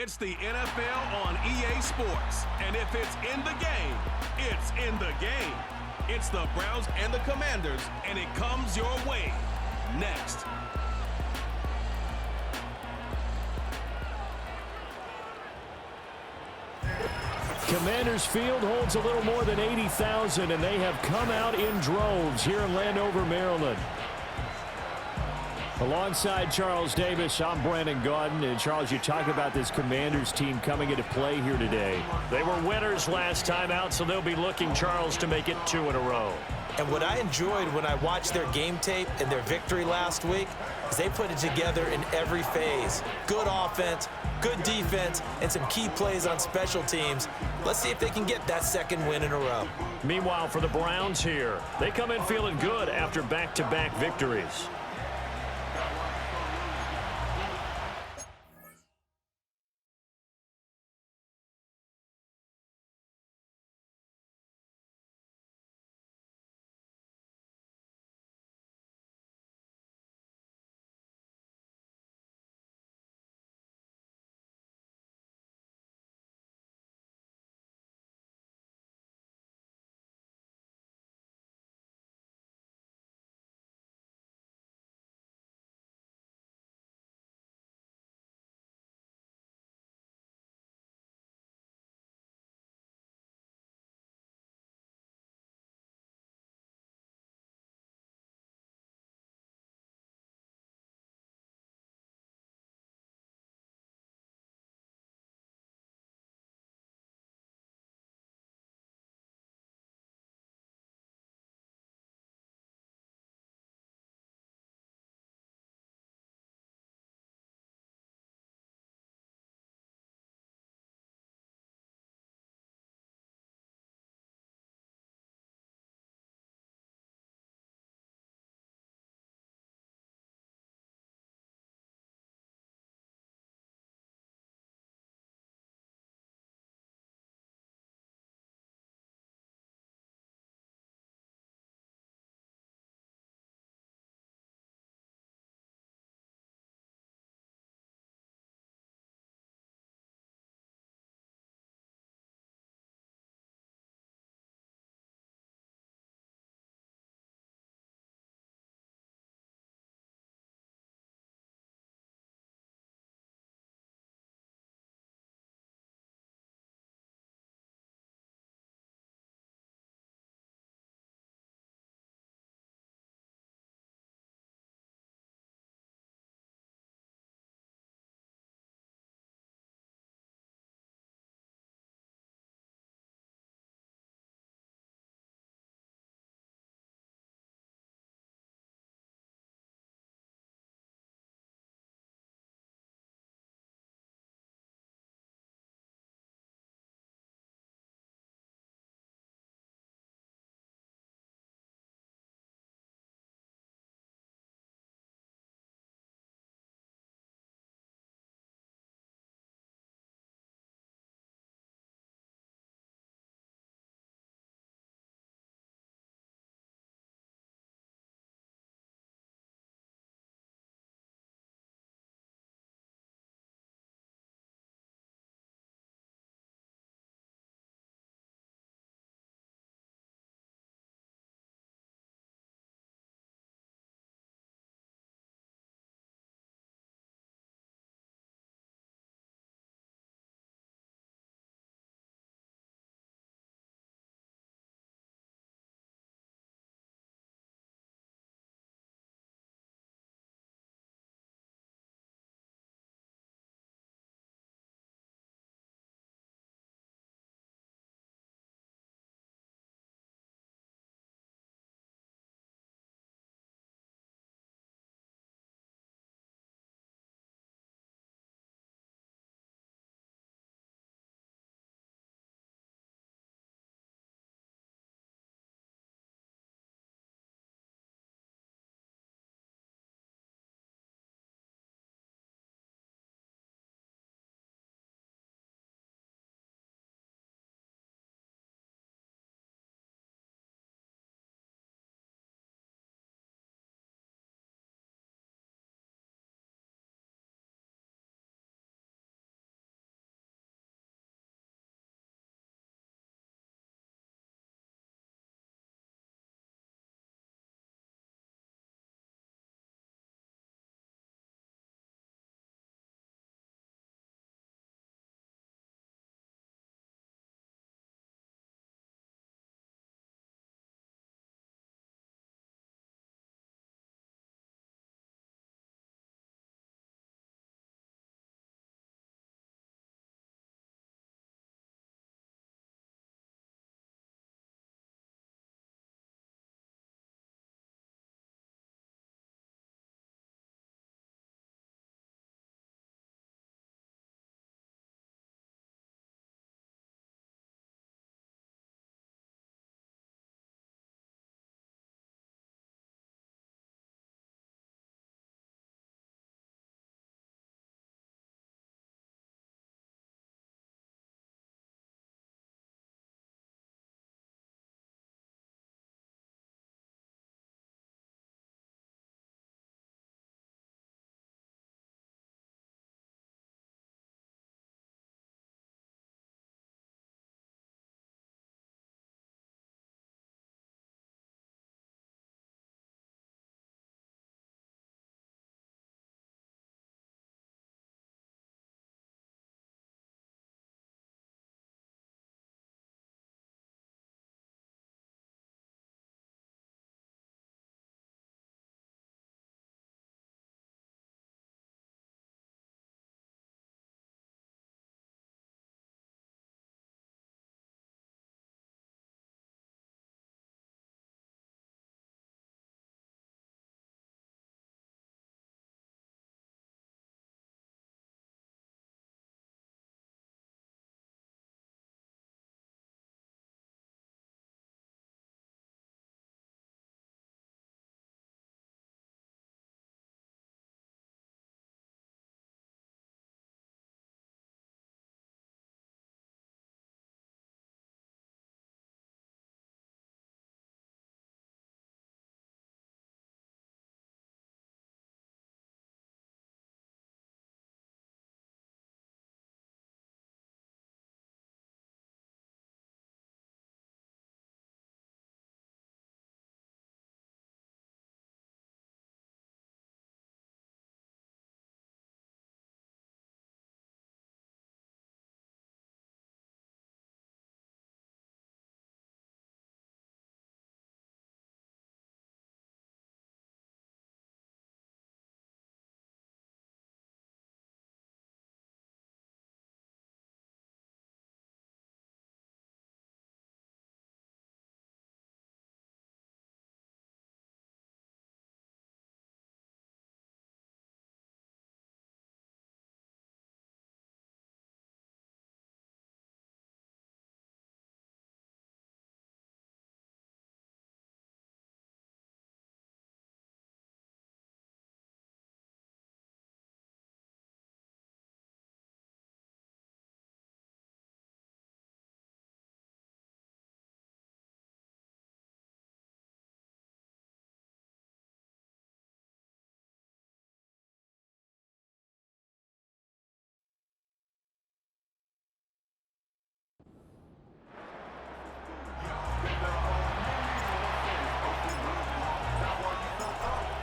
It's the NFL on EA Sports. And if it's in the game, it's in the game. It's the Browns and the Commanders, and it comes your way next. Commanders Field holds a little more than 80,000, and they have come out in droves here in Landover, Maryland. Alongside Charles Davis, I'm Brandon Gaudin. And Charles, you talk about this Commanders team coming into play here today. They were winners last time out, so they'll be looking, Charles, to make it 2 in a row. And what I enjoyed when I watched their game tape and their victory last week is they put it together in every phase. Good offense, good defense, and some key plays on special teams. Let's see if they can get that second win in a row. Meanwhile, for the Browns here, they come in feeling good after back-to-back victories.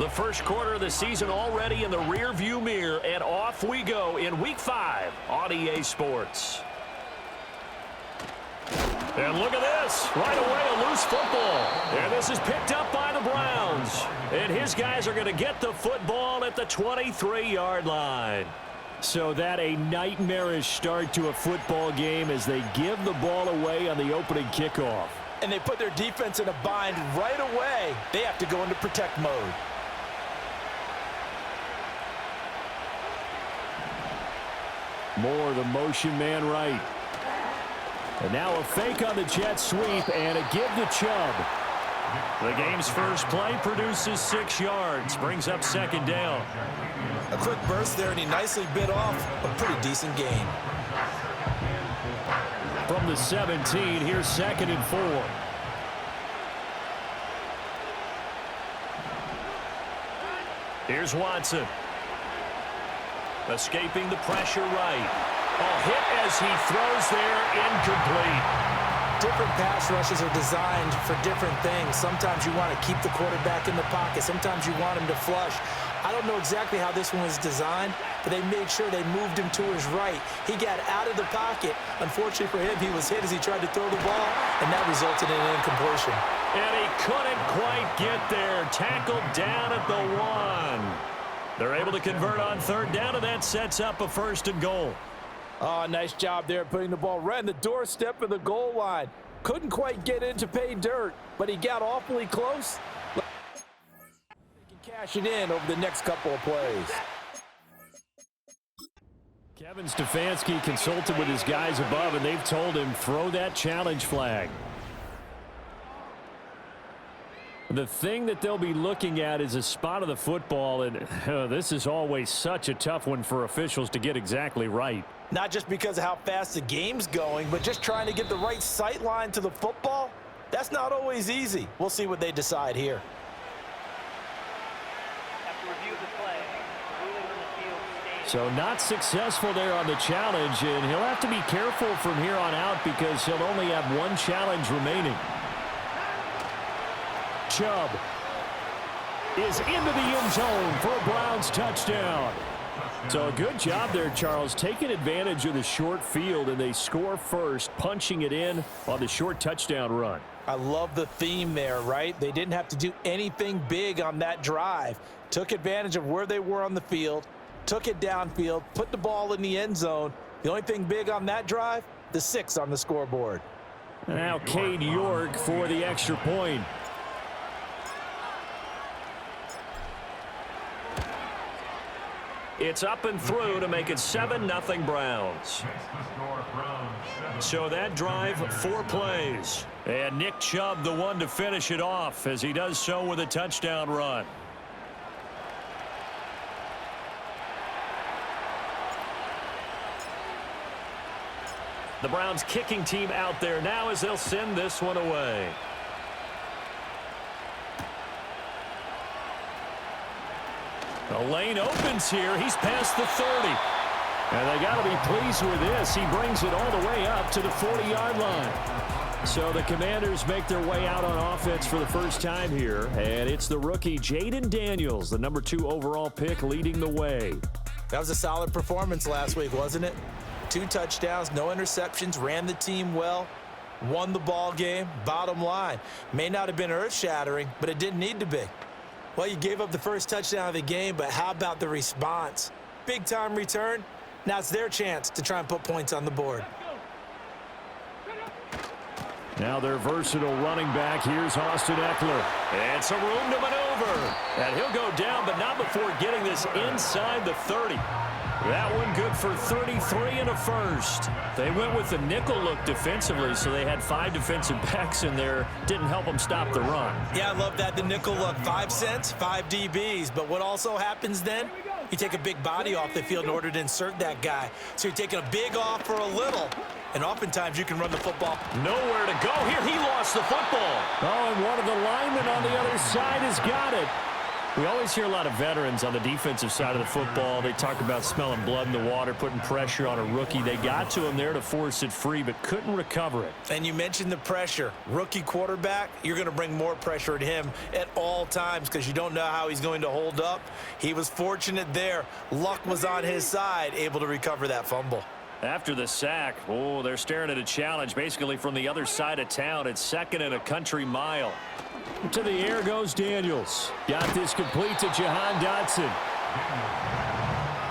The first quarter of the season already in the rearview mirror, and off we go in Week 5 on EA Sports. And look at this. Right away, a loose football. And this is picked up by the Browns. And his guys are going to get the football at the 23-yard line. So that a nightmarish start to a football game as they give the ball away on the opening kickoff. And they put their defense in a bind right away. They have to go into protect mode. Moore, the motion man right. And now a fake on the jet sweep and a give to Chubb. The game's first play produces 6 yards, brings up second down. A quick burst there, and he nicely bit off a pretty decent gain. From the 17, here's 2nd and 4. Here's Watson. Escaping the pressure right. A hit as he throws there, incomplete. Different pass rushes are designed for different things. Sometimes you want to keep the quarterback in the pocket. Sometimes you want him to flush. I don't know exactly how this one was designed, but they made sure they moved him to his right. He got out of the pocket. Unfortunately for him, he was hit as he tried to throw the ball, and that resulted in an incompletion. And he couldn't quite get there. Tackled down at the 1. They're able to convert on third down, and that sets up a 1st and goal. Oh, nice job there putting the ball right on the doorstep of the goal line. Couldn't quite get in to pay dirt, but he got awfully close. They can cash it in over the next couple of plays. Kevin Stefanski consulted with his guys above, and they've told him throw that challenge flag. The thing that they'll be looking at is a spot of the football, and this is always such a tough one for officials to get exactly right. Not just because of how fast the game's going, but just trying to get the right sight line to the football. That's not always easy. We'll see what they decide here. So not successful there on the challenge, and he'll have to be careful from here on out because he'll only have 1 challenge remaining. Chubb is into the end zone for a Browns touchdown. So a good job there, Charles, taking advantage of the short field, and they score first, punching it in on the short touchdown run. I love the theme there, right? They didn't have to do anything big on that drive. Took advantage of where they were on the field, took it downfield, put the ball in the end zone. The only thing big on that drive, the 6 on the scoreboard. Now Cade York for the extra point. It's up and through to make it 7-0 Browns. So that drive, 4 plays. And Nick Chubb the one to finish it off as he does so with a touchdown run. The Browns kicking team out there now as they'll send this one away. The lane opens here. He's past the 30. And they got to be pleased with this. He brings it all the way up to the 40-yard line. So the Commanders make their way out on offense for the first time here. And it's the rookie Jaden Daniels, the number 2 overall pick, leading the way. That was a solid performance last week, wasn't it? 2 touchdowns, no interceptions, ran the team well, won the ball game. Bottom line, may not have been earth-shattering, but it didn't need to be. Well, you gave up the first touchdown of the game, but how about the response? Big-time return. Now it's their chance to try and put points on the board. Now their versatile running back. Here's Austin Eckler. And some room to maneuver. And he'll go down, but not before getting this inside the 30. That one good for 33 and a first. They went with the nickel look defensively, so they had 5 defensive backs in there. Didn't help them stop the run. Yeah, I love that, the nickel look. 5 cents, 5 DBs. But what also happens then? You take a big body off the field in order to insert that guy. So you're taking a big off for a little. And oftentimes you can run the football. Nowhere to go here. He lost the football. Oh, and one of the linemen on the other side has got it. We always hear a lot of veterans on the defensive side of the football. They talk about smelling blood in the water, putting pressure on a rookie. They got to him there to force it free, but couldn't recover it. And you mentioned the pressure. Rookie quarterback, you're going to bring more pressure at him at all times because you don't know how he's going to hold up. He was fortunate there. Luck was on his side, able to recover that fumble. After the sack, oh, they're staring at a challenge basically from the other side of town. It's 2nd and a country mile. To the air goes Daniels. Got this complete to Jahan Dotson.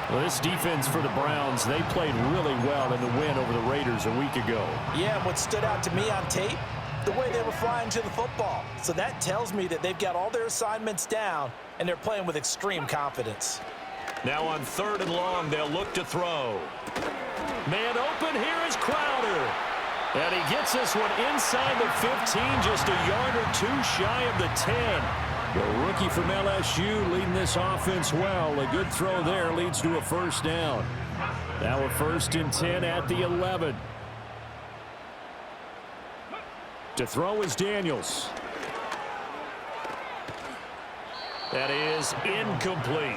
Well, this defense for the Browns, they played really well in the win over the Raiders a week ago. Yeah, and what stood out to me on tape, the way they were flying to the football. So that tells me that they've got all their assignments down, and they're playing with extreme confidence. Now on 3rd and long, they'll look to throw. Man open, here is Crowder. And he gets this one inside the 15, just a yard or two shy of the 10. The rookie from LSU leading this offense well. A good throw there leads to a first down. Now a 1st and 10 at the 11. To throw is Daniels. That is incomplete.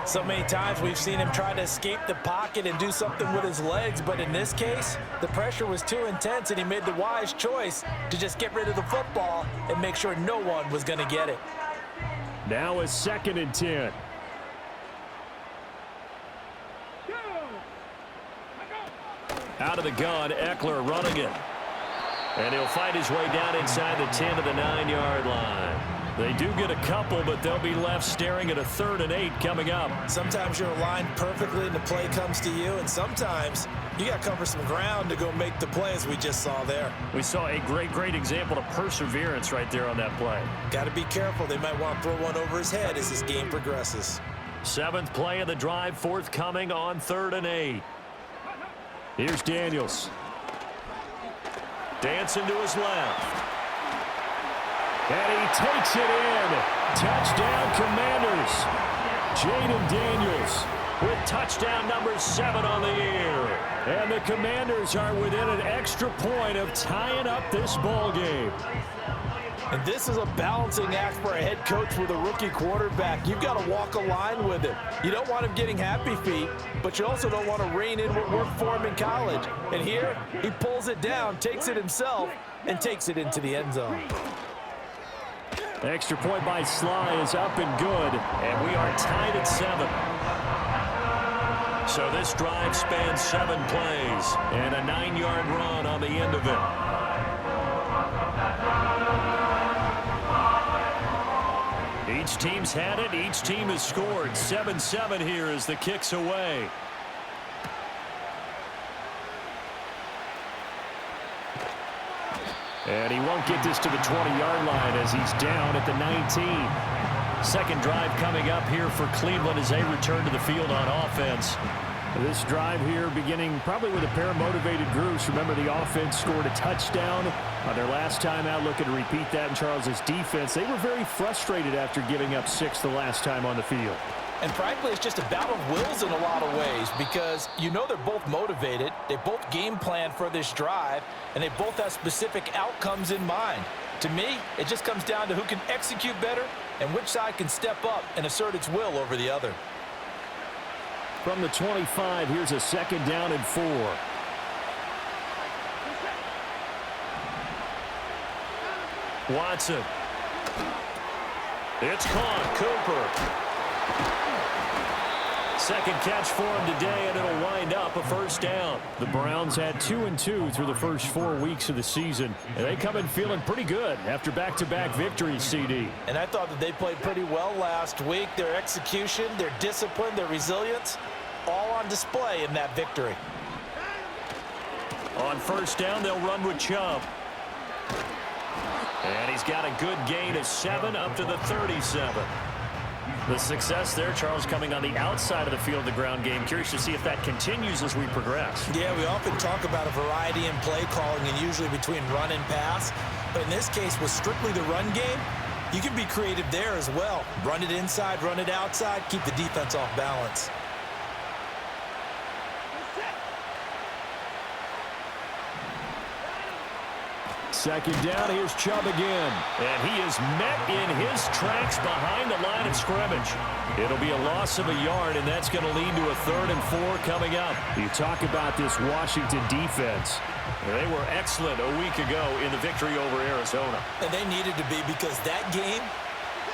So many times we've seen him try to escape the pocket and do something with his legs, but in this case, the pressure was too intense and he made the wise choice to just get rid of the football and make sure no one was going to get it. Now a 2nd and 10. Out of the gun, Eckler running it. And he'll fight his way down inside the 10 to the 9-yard line. They do get a couple, but they'll be left staring at a 3rd and 8 coming up. Sometimes you're aligned perfectly and the play comes to you, and sometimes you got to cover some ground to go make the play, as we just saw there. We saw a great example of perseverance right there on that play. Got to be careful. They might want to throw one over his head as this game progresses. 7th play of the drive, forthcoming on 3rd and 8. Here's Daniels. Dancing to his left. And he takes it in. Touchdown, Commanders. Jaden Daniels with touchdown number 7 on the year. And the Commanders are within an extra point of tying up this ball game. And this is a balancing act for a head coach with a rookie quarterback. You've got to walk a line with him. You don't want him getting happy feet, but you also don't want to rein in what worked for him in college. And here, he pulls it down, takes it himself, and takes it into the end zone. Extra point by Sly is up and good. And we are tied at 7. So this drive spans 7 plays and a 9-yard run on the end of it. Each team's had it. Each team has scored. 7-7 here as the kick's away. And he won't get this to the 20-yard line as he's down at the 19. Second drive coming up here for Cleveland as they return to the field on offense. This drive here beginning probably with a pair of motivated groups. Remember, the offense scored a touchdown on their last time out. Looking to repeat that in Charles's defense. They were very frustrated after giving up 6 the last time on the field. And frankly, it's just a battle of wills in a lot of ways because you know they're both motivated. They both game plan for this drive, and they both have specific outcomes in mind. To me, it just comes down to who can execute better and which side can step up and assert its will over the other. From the 25, here's a 2nd down and 4. Watson. It's caught. Cooper. Second catch for him today, and it'll wind up a first down. The Browns had 2-2 through the first 4 weeks of the season, and they come in feeling pretty good after back-to-back victories, CD. And I thought that they played pretty well last week. Their execution, their discipline, their resilience, all on display in that victory. On first down, they'll run with Chubb. And he's got a good gain of 7 up to the 37. The success there, Charles, coming on the outside of the field, the ground game. Curious to see if that continues as we progress. Yeah, we often talk about a variety in play calling and usually between run and pass. But in this case, with strictly the run game, you can be creative there as well. Run it inside, run it outside, keep the defense off balance. Second down, here's Chubb again. And he is met in his tracks behind the line of scrimmage. It'll be a loss of a yard, and that's going to lead to a 3rd and 4 coming up. You talk about this Washington defense. They were excellent a week ago in the victory over Arizona. And they needed to be, because that game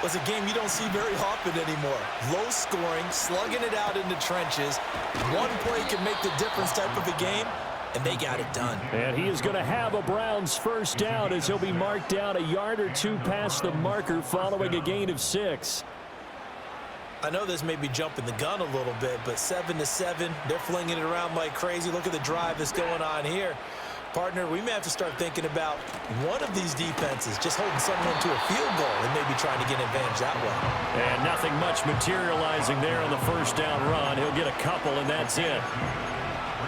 was a game you don't see very often anymore. Low scoring, slugging it out in the trenches. One play can make the difference type of a game. And they got it done. And he is going to have a Browns first down as he'll be marked down a yard or two past the marker following a gain of 6. I know this may be jumping the gun a little bit, but 7-7, they're flinging it around like crazy. Look at the drive that's going on here. Partner, we may have to start thinking about one of these defenses just holding someone to a field goal and maybe trying to get an advantage that way. And nothing much materializing there on the first down run. He'll get a couple, and that's it.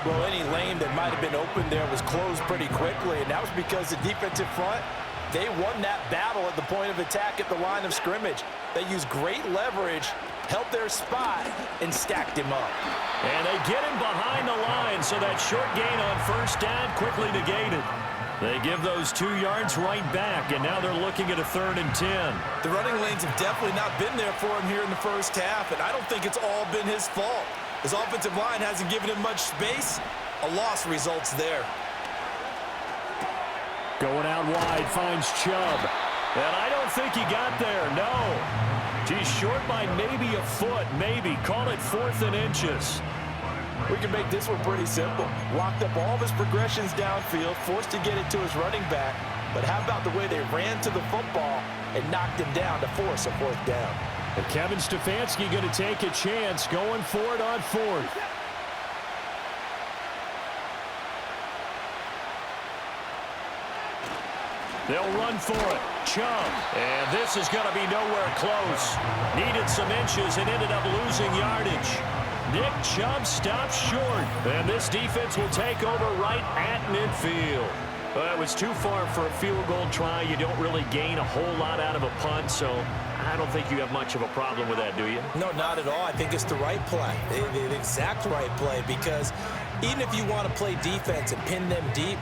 Well, any lane that might have been open there was closed pretty quickly, and that was because the defensive front, they won that battle at the point of attack at the line of scrimmage. They used great leverage, held their spot, and stacked him up. And they get him behind the line, so that short gain on first down quickly negated. They give those 2 yards right back, and now they're looking at a 3rd and 10. The running lanes have definitely not been there for him here in the first half, and I don't think it's all been his fault. His offensive line hasn't given him much space. A loss results there. Going out wide, finds Chubb. And I don't think he got there, no. He's short by maybe a foot, maybe. Call it 4th and inches. We can make this one pretty simple. Locked up all of his progressions downfield, forced to get it to his running back. But how about the way they ran to the football and knocked him down to force a 4th down? And Kevin Stefanski going to take a chance going for it on 4th. They'll run for it. Chubb. And this is going to be nowhere close. Needed some inches and ended up losing yardage. Nick Chubb stops short. And this defense will take over right at midfield. It was too far for a field goal try. You don't really gain a whole lot out of a punt, so I don't think you have much of a problem with that, do you? No, not at all. I think it's the right play, the exact right play, because even if you want to play defense and pin them deep,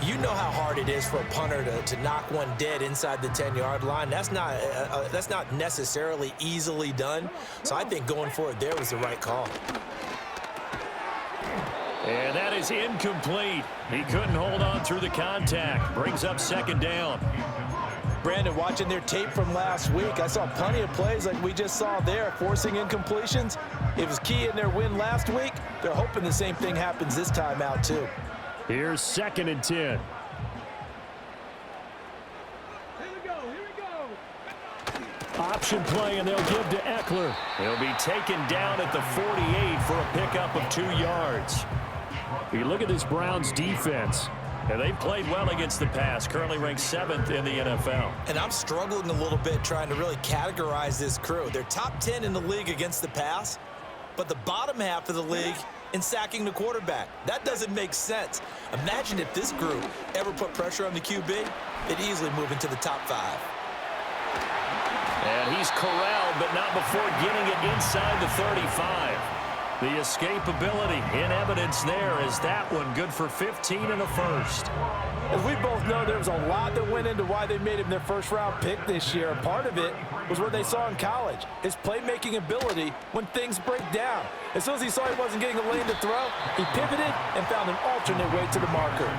you know how hard it is for a punter to knock one dead inside the 10-yard line. That's not necessarily easily done. So I think going for it there was the right call. And that is incomplete. He couldn't hold on through the contact. Brings up 2nd down. Brandon, watching their tape from last week, I saw plenty of plays like we just saw there, forcing incompletions. It was key in their win last week. They're hoping the same thing happens this time out, too. Here's 2nd and 10. Here we go. Option play, and they'll give to Eckler. He'll be taken down at the 48 for a pickup of 2 yards. You look at this Browns defense. And they've played well against the pass, currently ranked 7th in the NFL. And I'm struggling a little bit trying to really categorize this crew. They're top 10 in the league against the pass, but the bottom half of the league in sacking the quarterback. That doesn't make sense. Imagine if this group ever put pressure on the QB, they'd easily move into the top 5. And he's corralled, but not before getting it inside the 35. The escapability in evidence there as that one good for 15 and a first. As we both know, there was a lot that went into why they made him their first-round pick this year. And part of it was what they saw in college, his playmaking ability when things break down. As soon as he saw he wasn't getting a lane to throw, he pivoted and found an alternate way to the marker.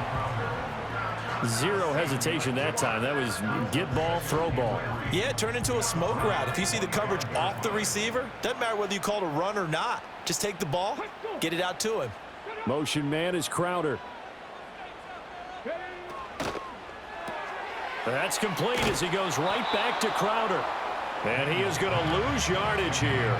Zero hesitation that time. That was get ball, throw ball. Yeah, it turned into a smoke route. If you see the coverage off the receiver, doesn't matter whether you call it a run or not. Just take the ball, get it out to him. Motion man is Crowder. That's complete as he goes right back to Crowder. And he is going to lose yardage here.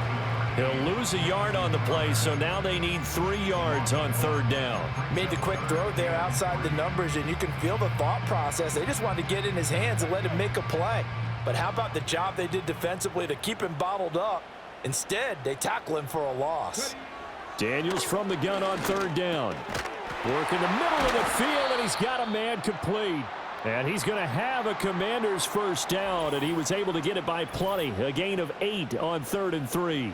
He'll lose a yard on the play, so now they need 3 yards on 3rd down. Made the quick throw there outside the numbers, and you can feel the thought process. They just wanted to get in his hands and let him make a play. But how about the job they did defensively to keep him bottled up? Instead, they tackle him for a loss. Daniels from the gun on 3rd down. Work in the middle of the field, and he's got a man complete. And he's going to have a Commander's first down, and he was able to get it by plenty. A gain of 8 on 3rd and 3.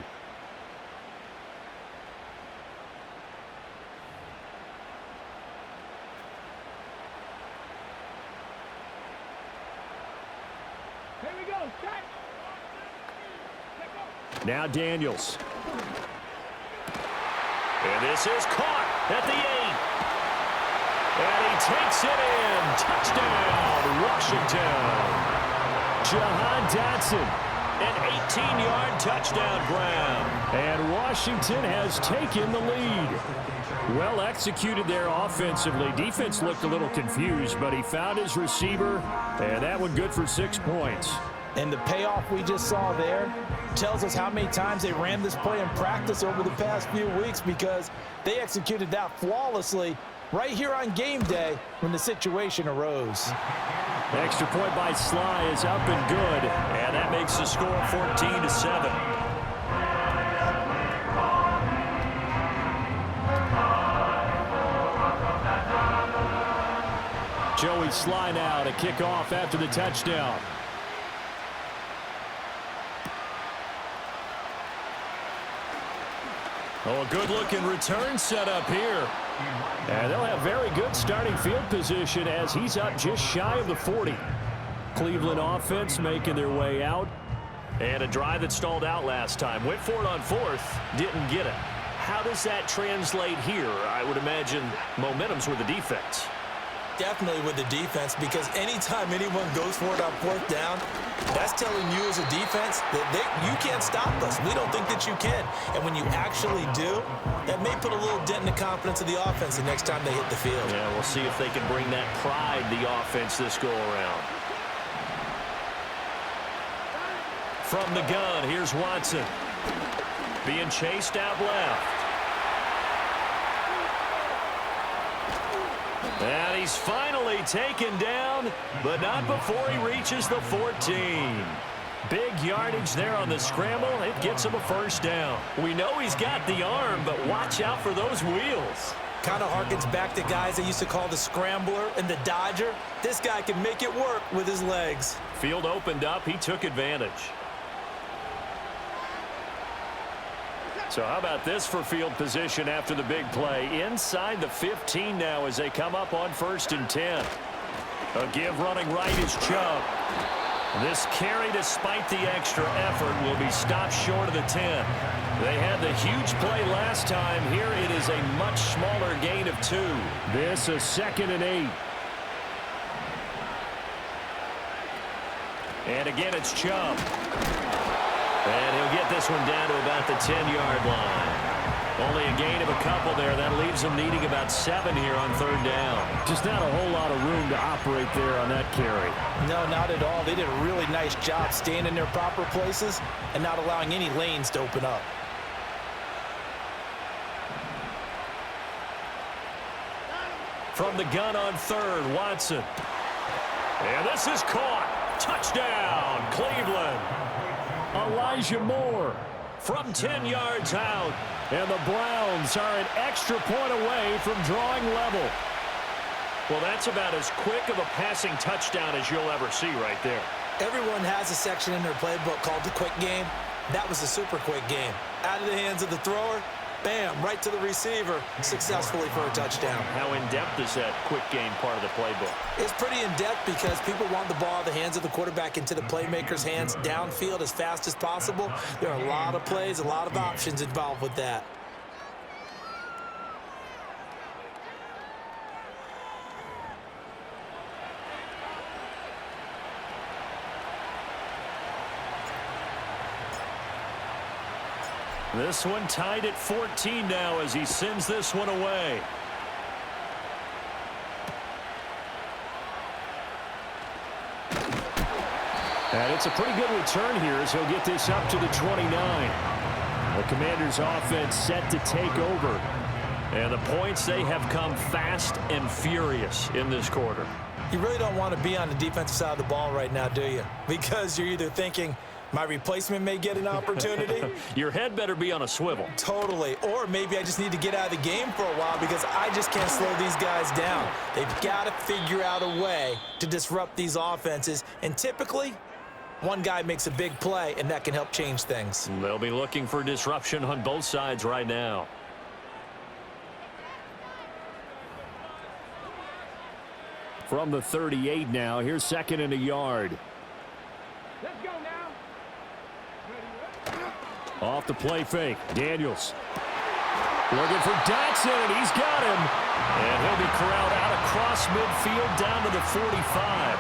Now Daniels. And this is caught at the 8. And he takes it in. Touchdown, Washington. Jahan Dotson, an 18-yard touchdown grab. And Washington has taken the lead. Well executed there offensively. Defense looked a little confused, but he found his receiver, and that one good for 6 points. And the payoff we just saw there tells us how many times they ran this play in practice over the past few weeks, because they executed that flawlessly right here on game day when the situation arose. Extra point by Sly is up and good, and that makes the score 14-7. Joey Sly now to kick off after the touchdown. Oh, a good-looking return set up here. And they'll have very good starting field position as he's up just shy of the 40. Cleveland offense making their way out. And a drive that stalled out last time. Went for it on fourth, didn't get it. How does that translate here? I would imagine momentum's with the defense. Definitely with the defense, because anytime anyone goes for it on fourth down, that's telling you as a defense that you can't stop us. We don't think that you can. And when you actually do, that may put a little dent in the confidence of the offense the next time they hit the field. Yeah, we'll see if they can bring that pride, the offense, this go-around. From the gun, here's Watson. Being chased out left. And he's finally taken down, but not before he reaches the 14. Big yardage there on the scramble. It gets him a first down. We know he's got the arm, but watch out for those wheels. Kind of harkens back to guys they used to call the scrambler and the dodger. This guy can make it work with his legs. Field opened up. He took advantage. So how about this for field position after the big play? Inside the 15 now as they come up on 1st and 10. A give running right is Chubb. This carry, despite the extra effort, will be stopped short of the 10. They had the huge play last time. Here it is a much smaller gain of 2. This is 2nd and 8. And again, it's Chubb. And he'll get this one down to about the 10-yard line. Only a gain of a couple there. That leaves them needing about 7 here on 3rd down. Just not a whole lot of room to operate there on that carry. No, not at all. They did a really nice job staying in their proper places and not allowing any lanes to open up. From the gun on 3rd, Watson. And this is caught. Touchdown, Cleveland. Elijah Moore from 10 yards out. And the Browns are an extra point away from drawing level. Well, that's about as quick of a passing touchdown as you'll ever see right there. Everyone has a section in their playbook called the quick game. That was a super quick game. Out of the hands of the thrower, bam, right to the receiver, successfully for a touchdown. How in-depth is that quick game part of the playbook? It's pretty in-depth because people want the ball out of the hands of the quarterback into the playmaker's hands downfield as fast as possible. There are a lot of plays, a lot of options involved with that. This one tied at 14 now as he sends this one away. And it's a pretty good return here as he'll get this up to the 29. The Commanders' offense set to take over. And the points, they have come fast and furious in this quarter. You really don't want to be on the defensive side of the ball right now, do you? Because you're either thinking, my replacement may get an opportunity. Your head better be on a swivel. Totally. Or maybe I just need to get out of the game for a while because I just can't slow these guys down. They've got to figure out a way to disrupt these offenses. And typically, one guy makes a big play, and that can help change things. They'll be looking for disruption on both sides right now. From the 38 now, here's 2nd and a yard. Let's go. Off the play fake. Daniels. Looking for Dotson, and he's got him. And he'll be corralled out across midfield down to the 45.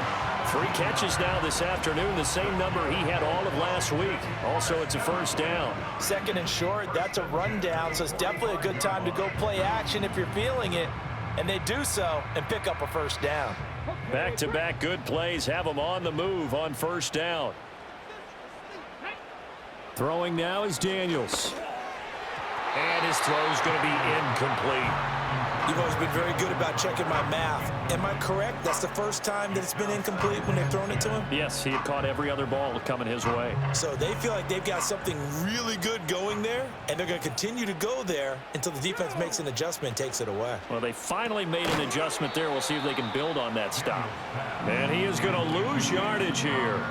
3 catches now this afternoon, the same number he had all of last week. Also, it's a first down. Second and short, that's a rundown, so it's definitely a good time to go play action if you're feeling it. And they do so and pick up a first down. Back-to-back good plays have them on the move on first down. Throwing now is Daniels. And his throw's going to be incomplete. You've always been very good about checking my math. Am I correct? That's the first time that it's been incomplete when they've thrown it to him? Yes, he had caught every other ball coming his way. So they feel like they've got something really good going there, and they're going to continue to go there until the defense makes an adjustment and takes it away. Well, they finally made an adjustment there. We'll see if they can build on that stop. And he is going to lose yardage here.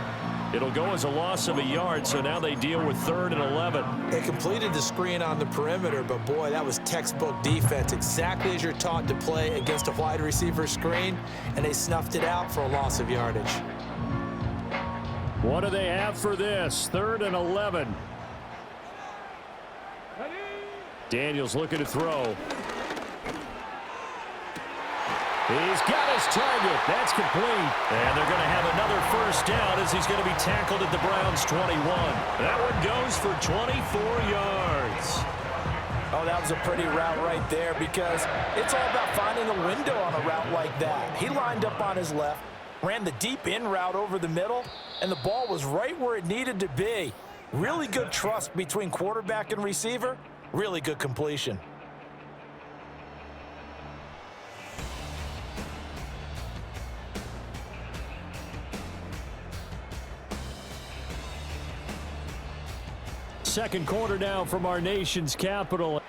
It'll go as a loss of a yard, so now they deal with 3rd and 11. They completed the screen on the perimeter, but boy, that was textbook defense, exactly as you're taught to play against a wide receiver screen, and they snuffed it out for a loss of yardage. What do they have for this? 3rd and 11. Daniels looking to throw. He's got his target. That's complete. And they're going to have another first down as he's going to be tackled at the Browns' 21. That one goes for 24 yards. Oh, that was a pretty route right there because it's all about finding a window on a route like that. He lined up on his left, ran the deep in route over the middle, and the ball was right where it needed to be. Really good trust between quarterback and receiver. Really good completion. Second quarter now from our nation's capital.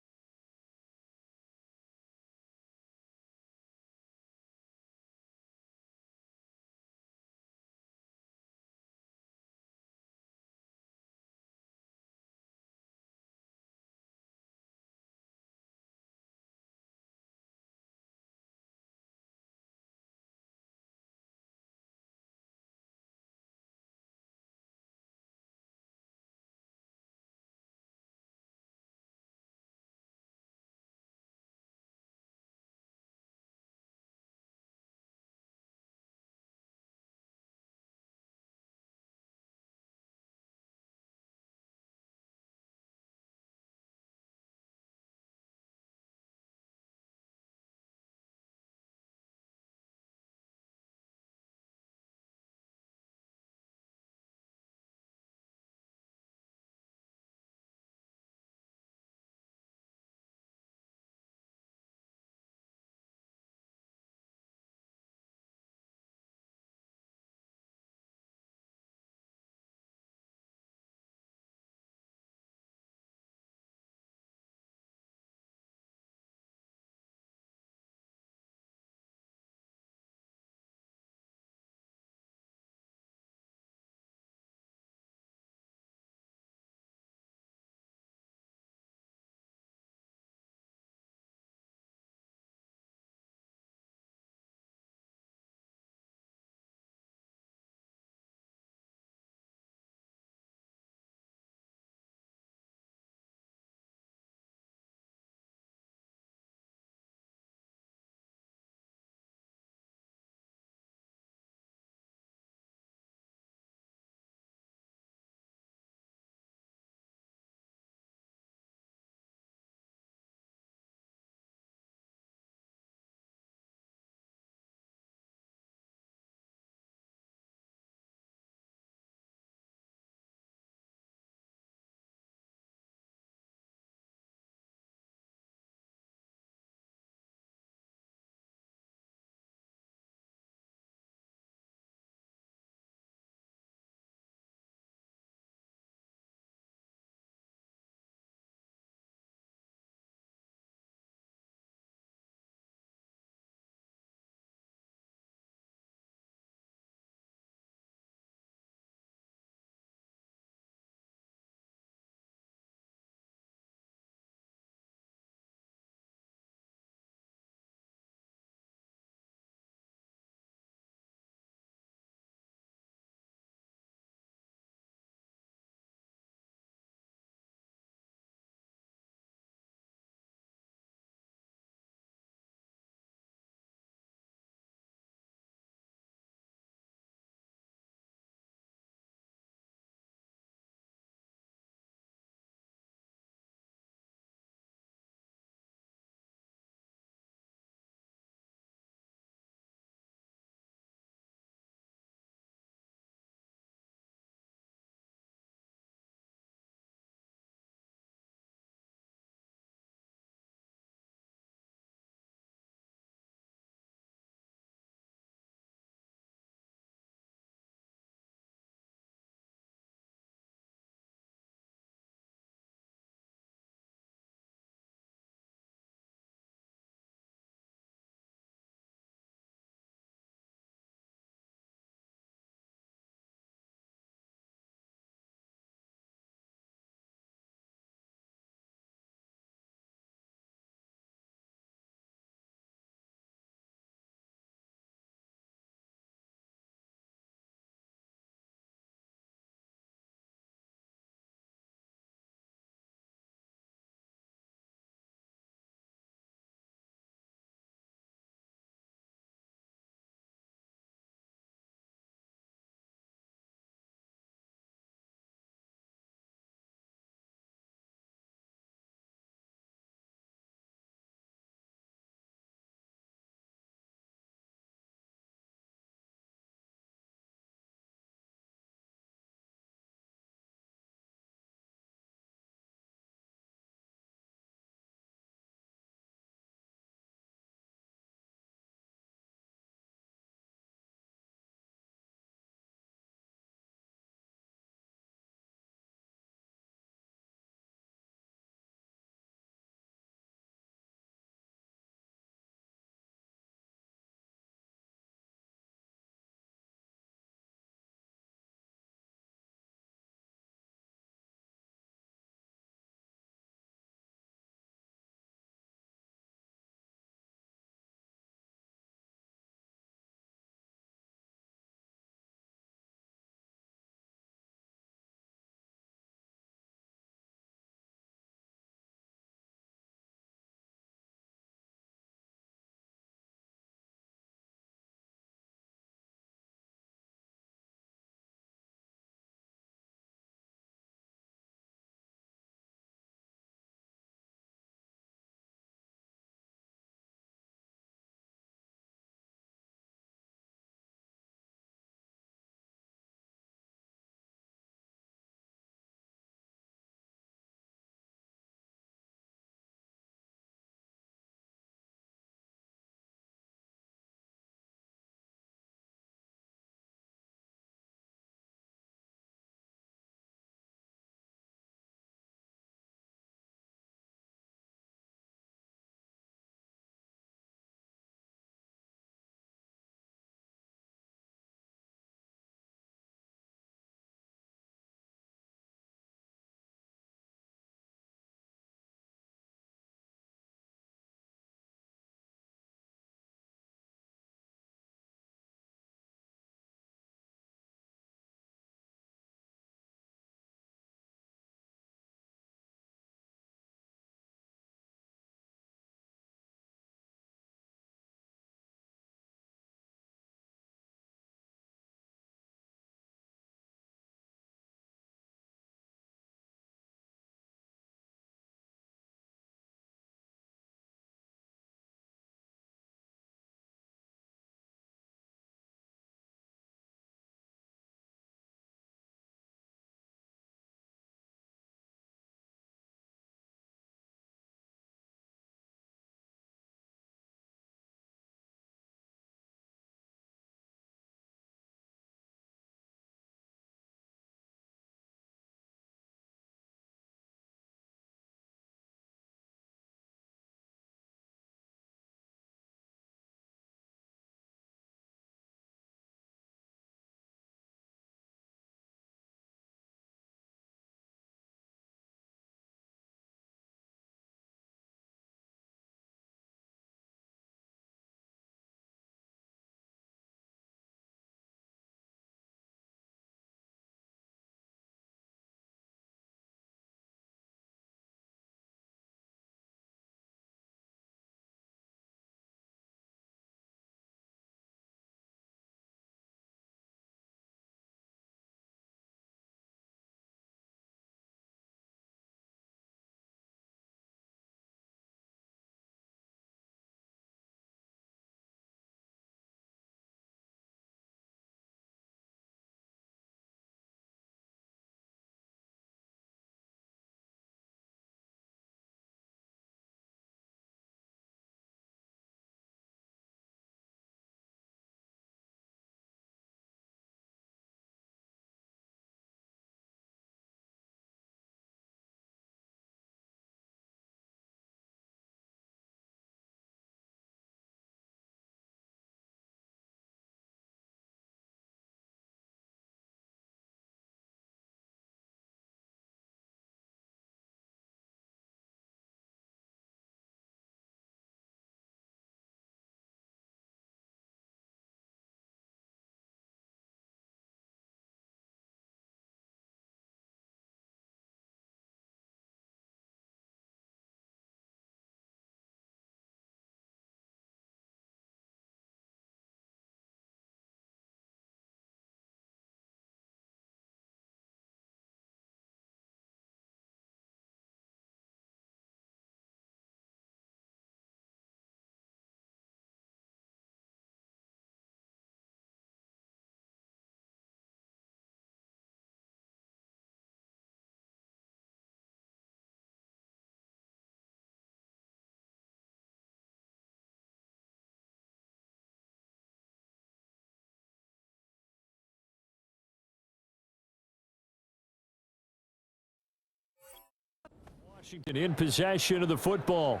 Washington in possession of the football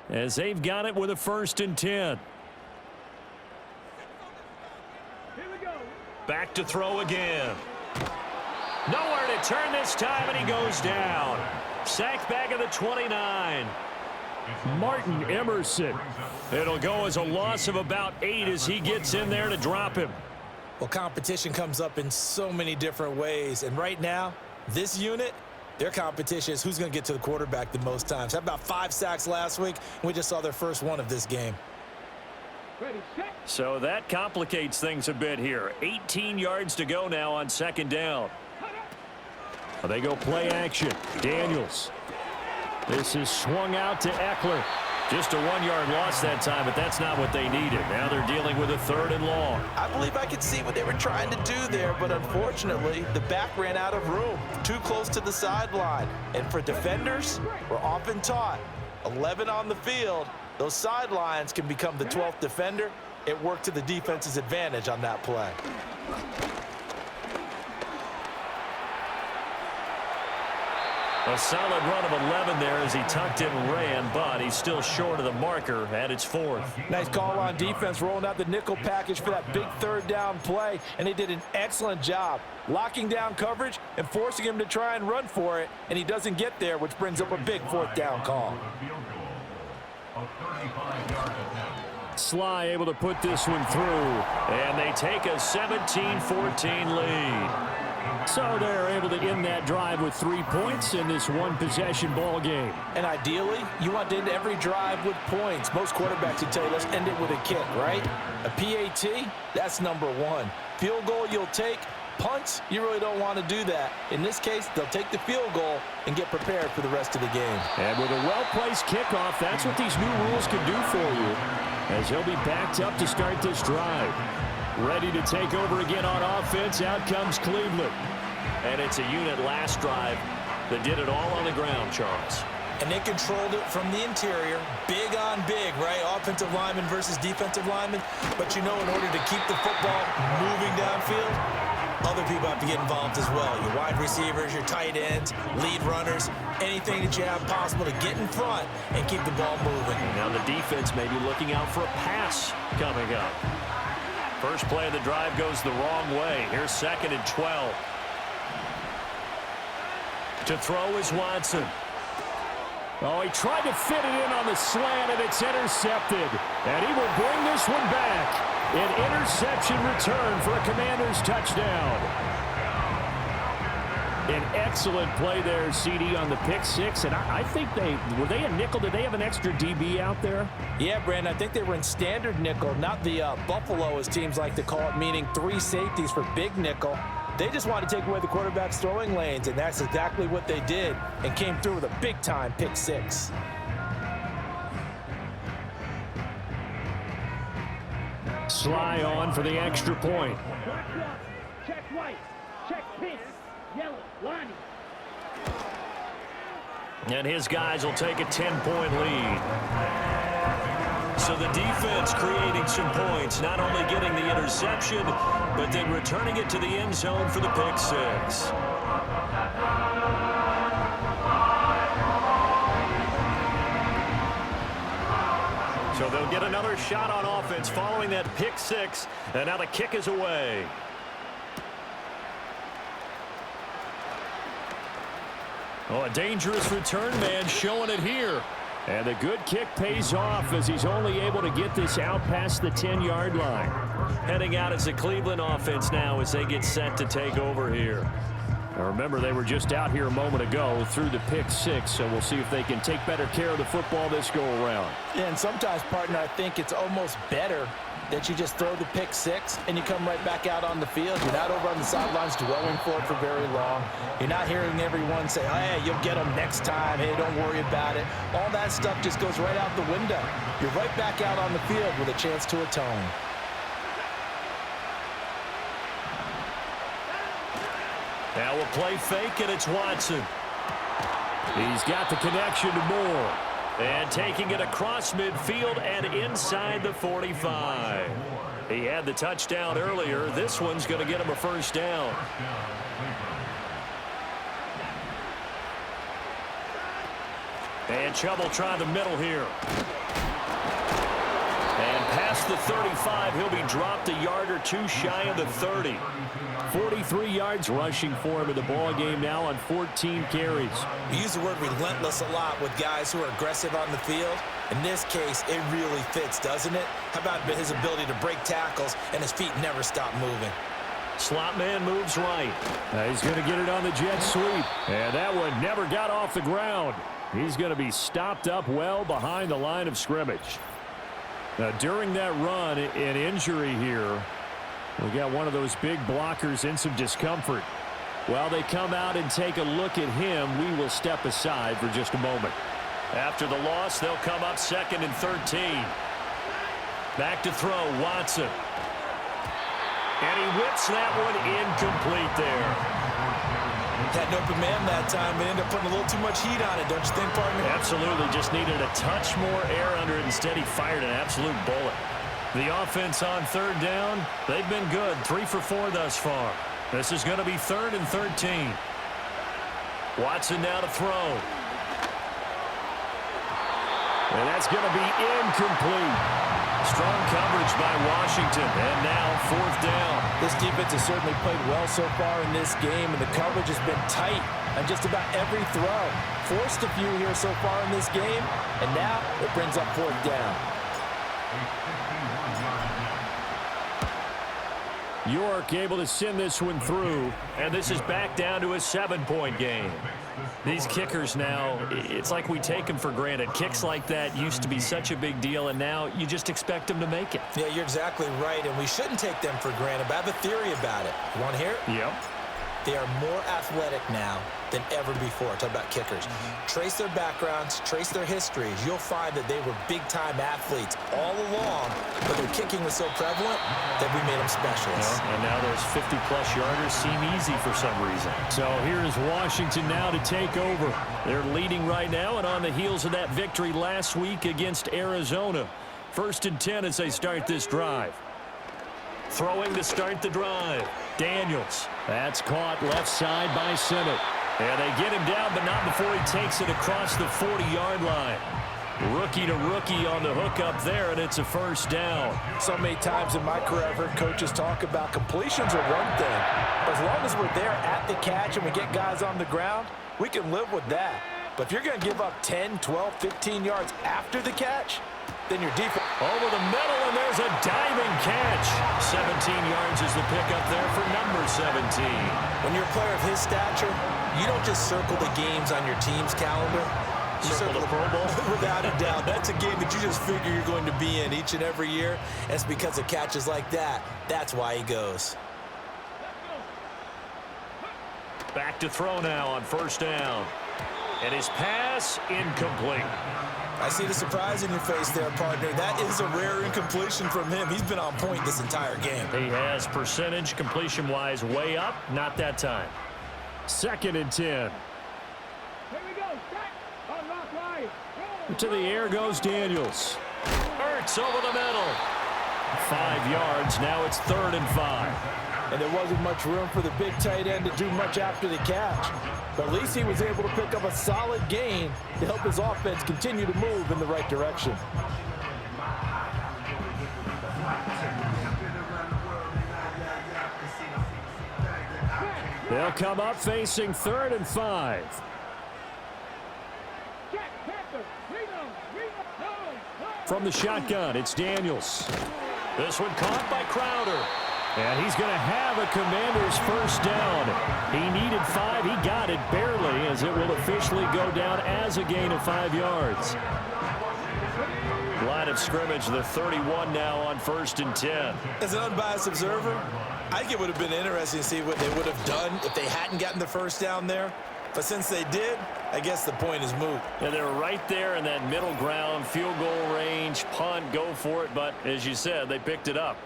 as they've got it with a 1st and 10. Back to throw again. Nowhere to turn this time, and he goes down. Sacked back at the 29. Martin Emerson. It'll go as a loss of about 8 as he gets in there to drop him. Well, competition comes up in so many different ways, and right now, this unit, their competition is who's going to get to the quarterback the most times. Had about 5 sacks last week, and we just saw their first one of this game. So that complicates things a bit here. 18 yards to go now on 2nd down. They go play action. Daniels. This is swung out to Eckler. Just a 1-yard loss that time, but that's not what they needed. Now they're dealing with a 3rd and long. I believe I could see what they were trying to do there, but unfortunately, the back ran out of room. Too close to the sideline. And for defenders, we're often taught, 11 on the field, those sidelines can become the 12th defender. It worked to the defense's advantage on that play. A solid run of 11 there as he tucked in and ran, but he's still short of the marker at its 4th. Nice call on defense, rolling out the nickel package for that big 3rd down play, and they did an excellent job locking down coverage and forcing him to try and run for it, and he doesn't get there, which brings up a big 4th down call. Sly able to put this one through, and they take a 17-14 lead. So they're able to end that drive with 3 points in this one-possession ball game. And ideally, you want to end every drive with points. Most quarterbacks would tell you, let's end it with a kick, right? A PAT, that's number 1. Field goal you'll take. Punts, you really don't want to do that. In this case, they'll take the field goal and get prepared for the rest of the game. And with a well-placed kickoff, that's what these new rules can do for you, as he'll be backed up to start this drive. Ready to take over again on offense. Out comes Cleveland. And it's a unit last drive that did it all on the ground, Charles. And they controlled it from the interior. Big on big, right? Offensive lineman versus defensive lineman. But you know, in order to keep the football moving downfield, other people have to get involved as well. Your wide receivers, your tight ends, lead runners, anything that you have possible to get in front and keep the ball moving. Now the defense may be looking out for a pass coming up. First play of the drive goes the wrong way. Here's 2nd and 12. To throw is Watson. Oh, he tried to fit it in on the slant, and it's intercepted. And he will bring this one back. An interception return for a Commanders touchdown. An excellent play there, CD, on the pick 6. And I think were they a nickel? Did they have an extra DB out there? Yeah, Brandon, I think they were in standard nickel, not the Buffalo, as teams like to call it, meaning 3 safeties for big nickel. They just wanted to take away the quarterback's throwing lanes, and that's exactly what they did, and came through with a big-time pick 6. Sly on for the extra point. Check white, check pink, yellow, lining. And his guys will take a 10-point lead. So the defense creating some points, not only getting the interception, but then returning it to the end zone for the pick 6. So they'll get another shot on offense following that pick 6, and now the kick is away. Oh, a dangerous return man showing it here. And the good kick pays off as he's only able to get this out past the 10-yard line. Heading out as the Cleveland offense now as they get set to take over here. Now remember, they were just out here a moment ago through the pick 6, so we'll see if they can take better care of the football this go-around. Yeah, and sometimes, partner, I think it's almost better that you just throw the pick 6 and you come right back out on the field. You're not over on the sidelines dwelling for it for very long. You're not hearing everyone say, hey, you'll get them next time. Hey, don't worry about it. All that stuff just goes right out the window. You're right back out on the field with a chance to atone. Now we'll play fake, and it's Watson. He's got the connection to Moore. And taking it across midfield and inside the 45. He had the touchdown earlier. This one's going to get him a first down. And trouble trying the middle here. And past the 35, he'll be dropped a yard or two shy of the 30. 43 yards rushing for him in the ball game now on 14 carries. We use the word relentless a lot with guys who are aggressive on the field. In this case, it really fits, doesn't it? How about his ability to break tackles and his feet never stop moving? Slot man moves right. He's going to get it on the jet sweep. And that one never got off the ground. He's going to be stopped up well behind the line of scrimmage. Now, during that run, an injury here. We got one of those big blockers in some discomfort. While they come out and take a look at him, we will step aside for just a moment. After the loss, they'll come up 2nd and 13. Back to throw, Watson. And he whips that one incomplete there. Had an open man that time, but ended up putting a little too much heat on it, don't you think, partner? Absolutely, just needed a touch more air under it. Instead, he fired an absolute bullet. The offense on 3rd down, they've been good. 3 for 4 thus far. This is going to be 3rd and 13. Watson now to throw. And that's going to be incomplete. Strong coverage by Washington. And now 4th down. This defense has certainly played well so far in this game, and the coverage has been tight on just about every throw. Forced a few here so far in this game, and now it brings up 4th down. York able to send this one through. And this is back down to a 7-point game. These kickers now, it's like we take them for granted. Kicks like that used to be such a big deal, and now you just expect them to make it. Yeah, you're exactly right, and we shouldn't take them for granted, but I have a theory about it. You want to hear it? Yep. They are more athletic now than ever before. Talk about kickers. Trace their backgrounds, trace their histories. You'll find that they were big-time athletes all along, but their kicking was so prevalent that we made them specialists. And now those 50-plus yarders seem easy for some reason. So here is Washington now to take over. They're leading right now, and on the heels of that victory last week against Arizona. 1st and 10 as they start this drive. Throwing to start the drive. Daniels. That's caught left side by Simmett. And they get him down, but not before he takes it across the 40-yard line. Rookie to rookie on the hook up there, and it's a 1st down. So many times in my career, I've heard coaches talk about completions are one thing. But as long as we're there at the catch and we get guys on the ground, we can live with that. But if you're going to give up 10, 12, 15 yards after the catch, then your defense. Over the middle, and there's a diving catch. 17 yards is the pickup there for number 17. When you're a player of his stature, you don't just circle the games on your team's calendar. You Circle the Pro Bowl? Without a doubt. That's a game that you just figure you're going to be in each and every year. And it's because of catches like that. That's why he goes. Back to throw now on 1st down. And his pass incomplete. I see the surprise in your face there, partner. That is a rare incompletion from him. He's been on point this entire game. He has percentage completion-wise way up. Not that time. 2nd and 10. Here we go. Set. On rock right. To the air goes Daniels. Hurts over the middle. 5 yards. Now it's 3rd and 5. And there wasn't much room for the big tight end to do much after the catch. But at least he was able to pick up a solid gain to help his offense continue to move in the right direction. They'll come up facing 3rd and 5. From the shotgun, it's Daniels. This one caught by Crowder. And he's going to have a Commander's 1st down. He needed 5. He got it barely, as it will officially go down as a gain of 5 yards. Line of scrimmage, the 31 now on 1st and 10. As an unbiased observer, I think it would have been interesting to see what they would have done if they hadn't gotten the 1st down there. But since they did, I guess the point is moot. And they're right there in that middle ground, field goal range, punt, go for it. But as you said, they picked it up.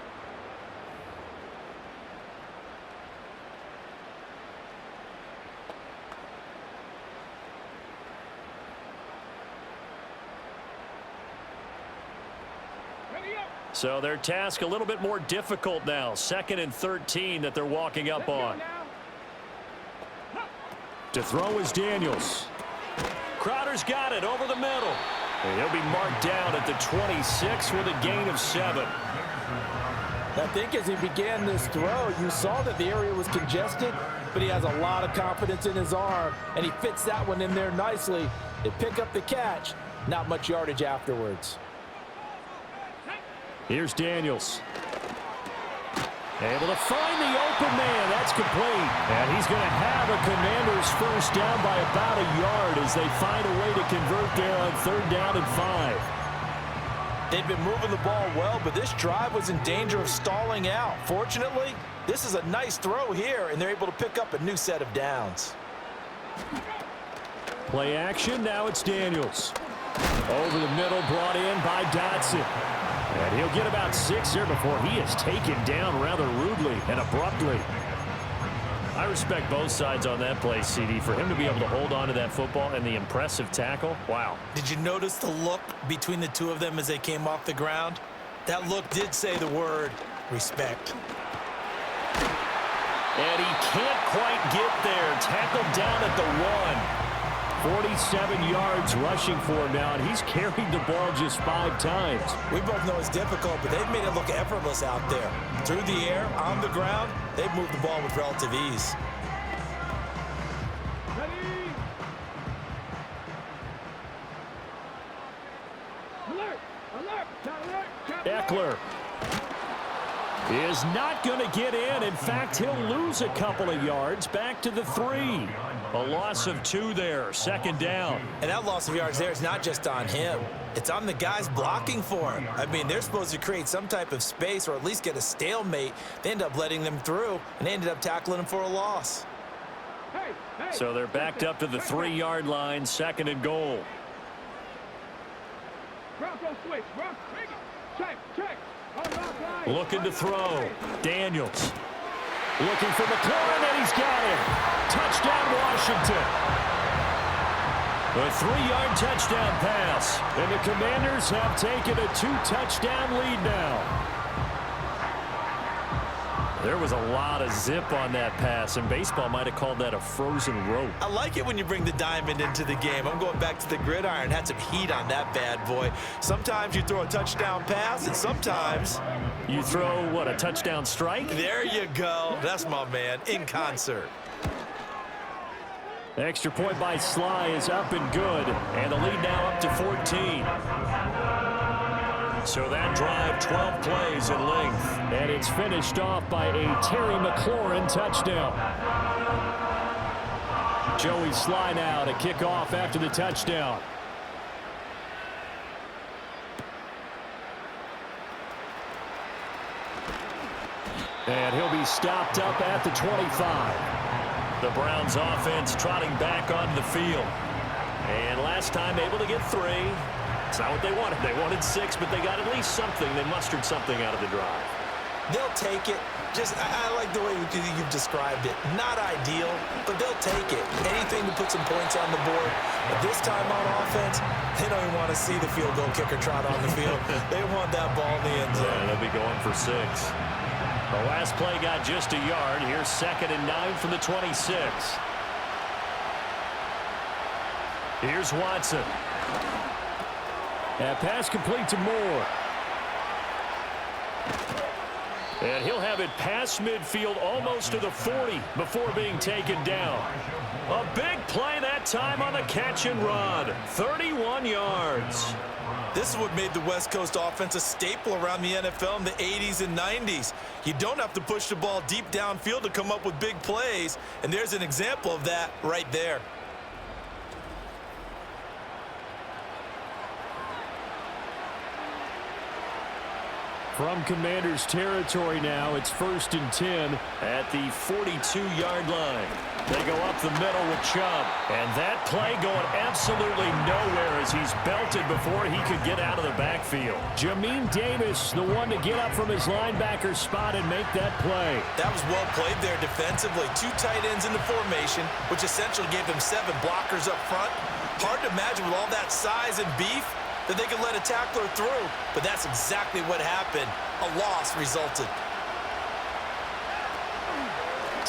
So their task a little bit more difficult now. 2nd and 13 that they're walking up on. To throw is Daniels. Crowder's got it over the middle. And he'll be marked down at the 26 with a gain of 7. I think as he began this throw, you saw that the area was congested, but he has a lot of confidence in his arm, and he fits that one in there nicely. They pick up the catch, not much yardage afterwards. Here's Daniels. Able to find the open man. That's complete. And he's going to have a Commanders first down by about a yard as they find a way to convert there on 3rd down and 5. They've been moving the ball well, but this drive was in danger of stalling out. Fortunately, this is a nice throw here, and they're able to pick up a new set of downs. Play action. Now it's Daniels. Over the middle, brought in by Dotson. And he'll get about 6 here before he is taken down rather rudely and abruptly. I respect both sides on that play, CD. For him to be able to hold on to that football and the impressive tackle, wow. Did you notice the look between the two of them as they came off the ground? That look did say the word respect. And he can't quite get there. Tackled down at the 1. 47 yards rushing for him now, and he's carried the ball just 5 times. We both know it's difficult, but they've made it look effortless out there. Through the air, on the ground, they've moved the ball with relative ease. Ready? Alert! Alert! Alert! Eckler is not going to get in. In fact, he'll lose a couple of yards back to the 3. A loss of 2 there, 2nd down. And that loss of yards there is not just on him. It's on the guys blocking for him. I mean, they're supposed to create some type of space or at least get a stalemate. They end up letting them through, and they ended up tackling him for a loss. Hey, hey. So they're backed up to the 3-yard line, 2nd and goal. Bronco switch, Bronco. Check, check. Looking to throw. Daniels. Looking for McLaurin, and he's got it. Touchdown, Washington. A 3-yard touchdown pass. And the Commanders have taken a 2-touchdown lead now. There was a lot of zip on that pass, and baseball might have called that a frozen rope. I like it when you bring the diamond into the game. I'm going back to the gridiron. Had some heat on that bad boy. Sometimes you throw a touchdown pass, and sometimes you throw, what, a touchdown strike? There you go. That's my man, in concert. The extra point by Sly is up and good, and the lead now up to 14. So that drive, 12 plays in length. And it's finished off by a Terry McLaurin touchdown. Joey Sly now to kick off after the touchdown. And he'll be stopped up at the 25. The Browns offense trotting back onto the field. And last time able to get 3. It's not what they wanted. They wanted 6, but they got at least something. They mustered something out of the drive. They'll take it. I like the way you've described it. Not ideal, but they'll take it. Anything to put some points on the board. But this time on offense, they don't even want to see the field goal kicker trot on the field. They want that ball in the end zone. Yeah, they'll be going for 6. The last play got just a yard. Here's 2nd and 9 from the 26. Here's Watson. And pass complete to Moore. And he'll have it past midfield almost to the 40 before being taken down. A big play that time on the catch and run. 31 yards. This is what made the West Coast offense a staple around the NFL in the 80s and 90s. You don't have to push the ball deep downfield to come up with big plays, and there's an example of that right there. From Commanders territory now, it's 1st and 10 at the 42-yard line. They go up the middle with Chubb. And that play going absolutely nowhere as he's belted before he could get out of the backfield. Jamin Davis, the one to get up from his linebacker spot and make that play. That was well played there defensively. 2 tight ends in the formation, which essentially gave them 7 blockers up front. Hard to imagine with all that size and beef that they could let a tackler through, but that's exactly what happened. A loss resulted.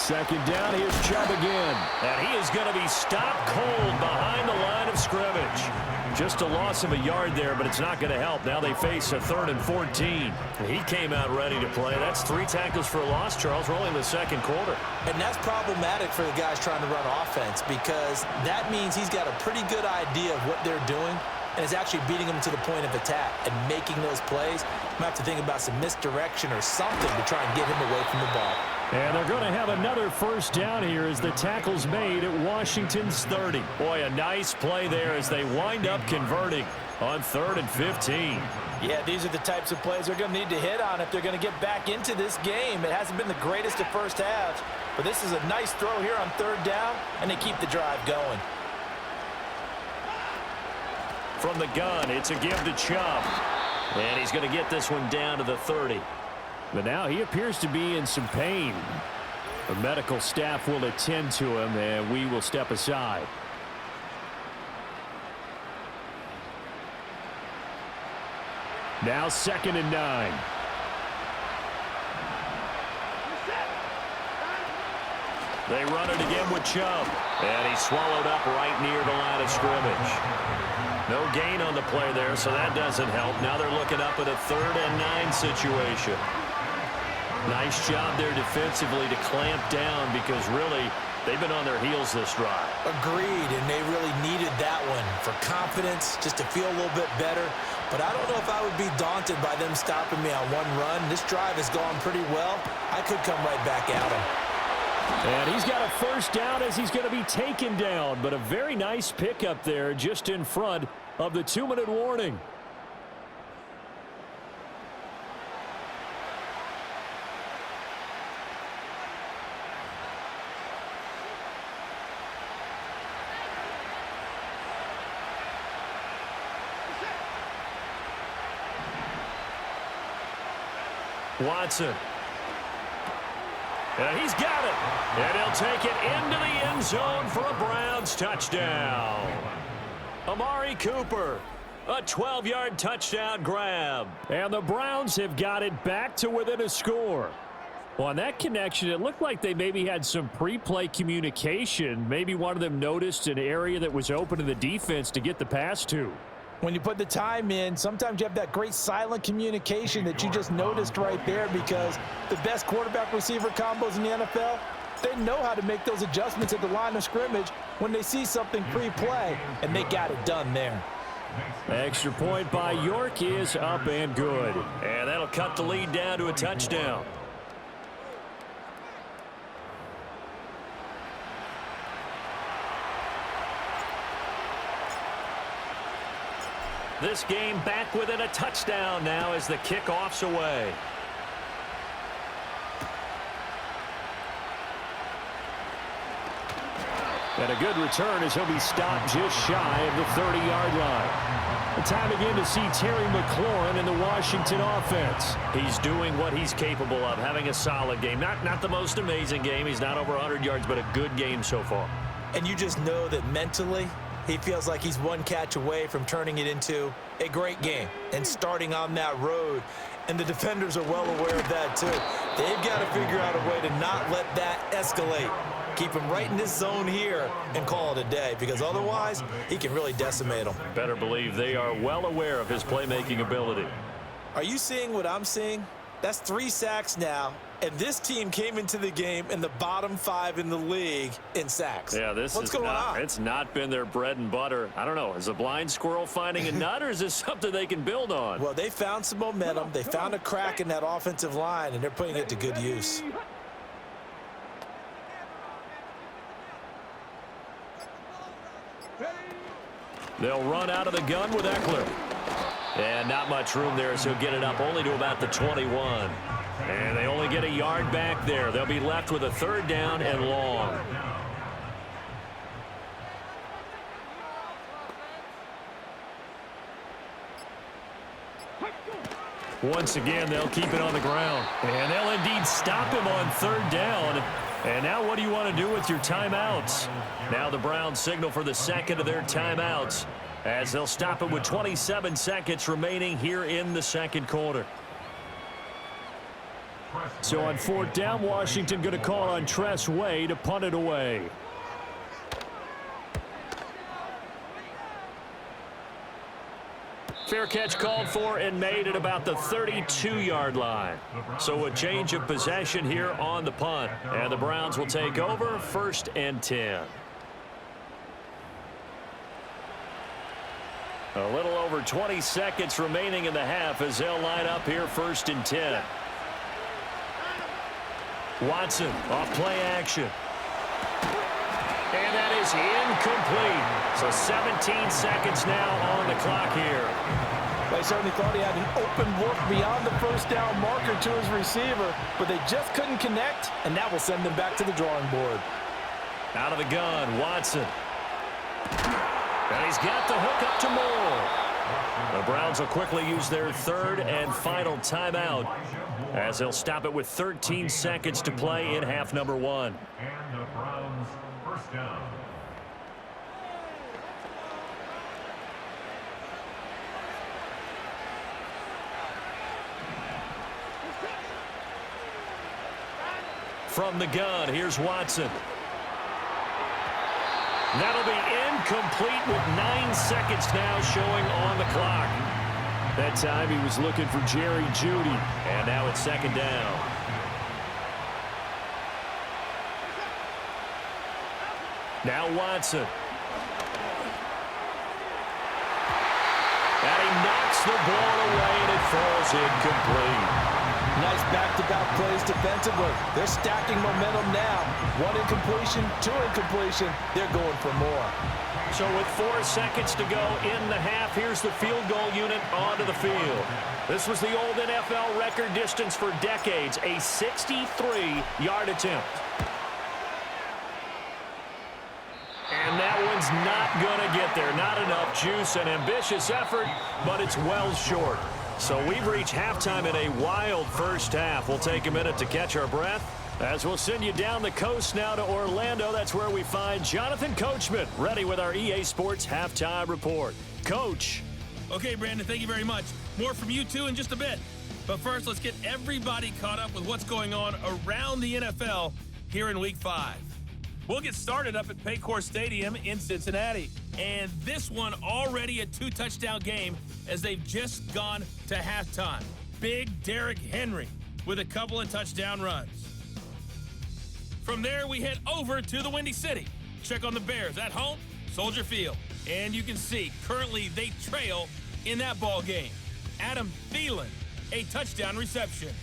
Second down, here's Chubb again. And he is going to be stopped cold behind the line of scrimmage. Just a loss of a yard there, but it's not going to help. Now they face a 3rd and 14. He came out ready to play. That's 3 tackles for a loss, Charles. We're only in the second quarter. And that's problematic for the guys trying to run offense because that means he's got a pretty good idea of what they're doing and is actually beating them to the point of attack and making those plays. Might have to think about some misdirection or something to try and get him away from the ball. And they're going to have another first down here as the tackle's made at Washington's 30. Boy, a nice play there as they wind up converting on 3rd and 15. Yeah, these are the types of plays they're going to need to hit on if they're going to get back into this game. It hasn't been the greatest of first halves, but this is a nice throw here on 3rd down, and they keep the drive going. From the gun, it's a give to Chubb. And he's going to get this one down to the 30. But now he appears to be in some pain. The medical staff will attend to him, and we will step aside. Now 2nd and 9. They run it again with Chubb. And he's swallowed up right near the line of scrimmage. No gain on the play there, so that doesn't help. Now they're looking up at a 3rd and 9 situation. Nice job there defensively to clamp down because really they've been on their heels this drive. Agreed, and they really needed that one for confidence, just to feel a little bit better. But I don't know if I would be daunted by them stopping me on one run. This drive has gone pretty well. I could come right back at them. And he's got a first down as he's going to be taken down. But a very nice pickup there just in front of the 2-minute warning. Watson. And he's got it. And he'll take it into the end zone for a Browns touchdown. Amari Cooper, a 12-yard touchdown grab. And the Browns have got it back to within a score. Well, on that connection, it looked like they maybe had some pre-play communication. Maybe one of them noticed an area that was open to the defense to get the pass to. When you put the time in, sometimes you have that great silent communication that you just noticed right there because the best quarterback-receiver combos in the NFL, they know how to make those adjustments at the line of scrimmage when they see something pre-play, and they got it done there. Extra point by York is up and good. And that'll cut the lead down to a touchdown. This game back within a touchdown now as the kickoff's away. And a good return as he'll be stopped just shy of the 30-yard line. Time again to see Terry McLaurin in the Washington offense. He's doing what he's capable of, having a solid game. Not the most amazing game. He's not over 100 yards, but a good game so far. And you just know that mentally, he feels like he's one catch away from turning it into a great game and starting on that road. And the defenders are well aware of that, too. They've got to figure out a way to not let that escalate. Keep him right in this zone here and call it a day, because otherwise he can really decimate them. Better believe they are well aware of his playmaking ability. Are you seeing what I'm seeing? That's 3 sacks now, and this team came into the game in the bottom 5 in the league in sacks. Yeah, What's going on? It's not been their bread and butter. I don't know. Is a blind squirrel finding a nut, or is this something they can build on? Well, they found some momentum. They found a crack in that offensive line, and they're putting it to good use. They'll run out of the gun with Eckler. And not much room there, so he'll get it up only to about the 21. And they only get a yard back there. They'll be left with a 3rd down and long. Once again, they'll keep it on the ground. And they'll indeed stop him on 3rd down. And now what do you want to do with your timeouts? Now the Browns signal for the second of their timeouts, as they'll stop it with 27 seconds remaining here in the second quarter. So on fourth down, Washington going to call on Tress Way to punt it away. Fair catch called for and made at about the 32-yard line. So a change of possession here on the punt. And the Browns will take over 1st and 10. A little over 20 seconds remaining in the half as they'll line up here 1st and 10. Watson off play action. And that is incomplete. So 17 seconds now on the clock here. They certainly thought he had an open look beyond the first down marker to his receiver, but they just couldn't connect, and that will send them back to the drawing board. Out of the gun, Watson. And he's got the hook up to Moore. The Browns will quickly use their 3rd and final timeout as they'll stop it with 13 seconds to play in half number 1. And the Browns first down. From the gun, here's Watson. That'll be incomplete with 9 seconds now showing on the clock. That time he was looking for Jerry Jeudy, and now it's 2nd down. Now Watson. And he knocks the ball away, and it falls incomplete. Nice back-to-back plays defensively. They're stacking momentum now. 1 incompletion, 2 incompletion. They're going for more. So with 4 seconds to go in the half, here's the field goal unit onto the field. This was the old NFL record distance for decades, a 63-yard attempt. And that one's not going to get there. Not enough juice, an ambitious effort, but it's well short. So we've reached halftime in a wild first half. We'll take a minute to catch our breath as we'll send you down the coast now to Orlando. That's where we find Jonathan Coachman ready with our EA Sports Halftime Report. Coach. Okay, Brandon, thank you very much. More from you two in just a bit. But first, let's get everybody caught up with what's going on around the NFL here in Week 5. We'll get started up at Paycor Stadium in Cincinnati. And this one already a 2-touchdown game as they've just gone to halftime. Big Derrick Henry with a couple of touchdown runs. From there, we head over to the Windy City. Check on the Bears at home, Soldier Field. And you can see currently they trail in that ball game. Adam Thielen, a touchdown reception.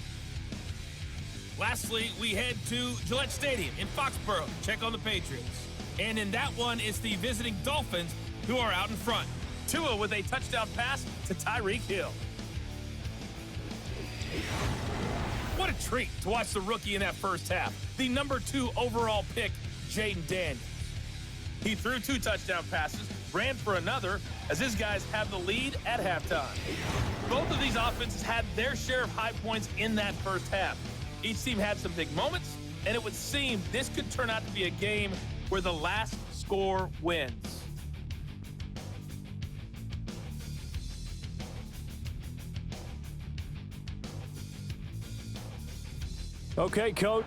Lastly, we head to Gillette Stadium in Foxborough. Check on the Patriots. And in that one, it's the visiting Dolphins who are out in front. Tua with a touchdown pass to Tyreek Hill. What a treat to watch the rookie in that first half. The number 2 overall pick, Jaden Daniels. He threw 2 touchdown passes, ran for another, as his guys have the lead at halftime. Both of these offenses had their share of high points in that first half. Each team had some big moments, and it would seem this could turn out to be a game where the last score wins. Okay, Coach.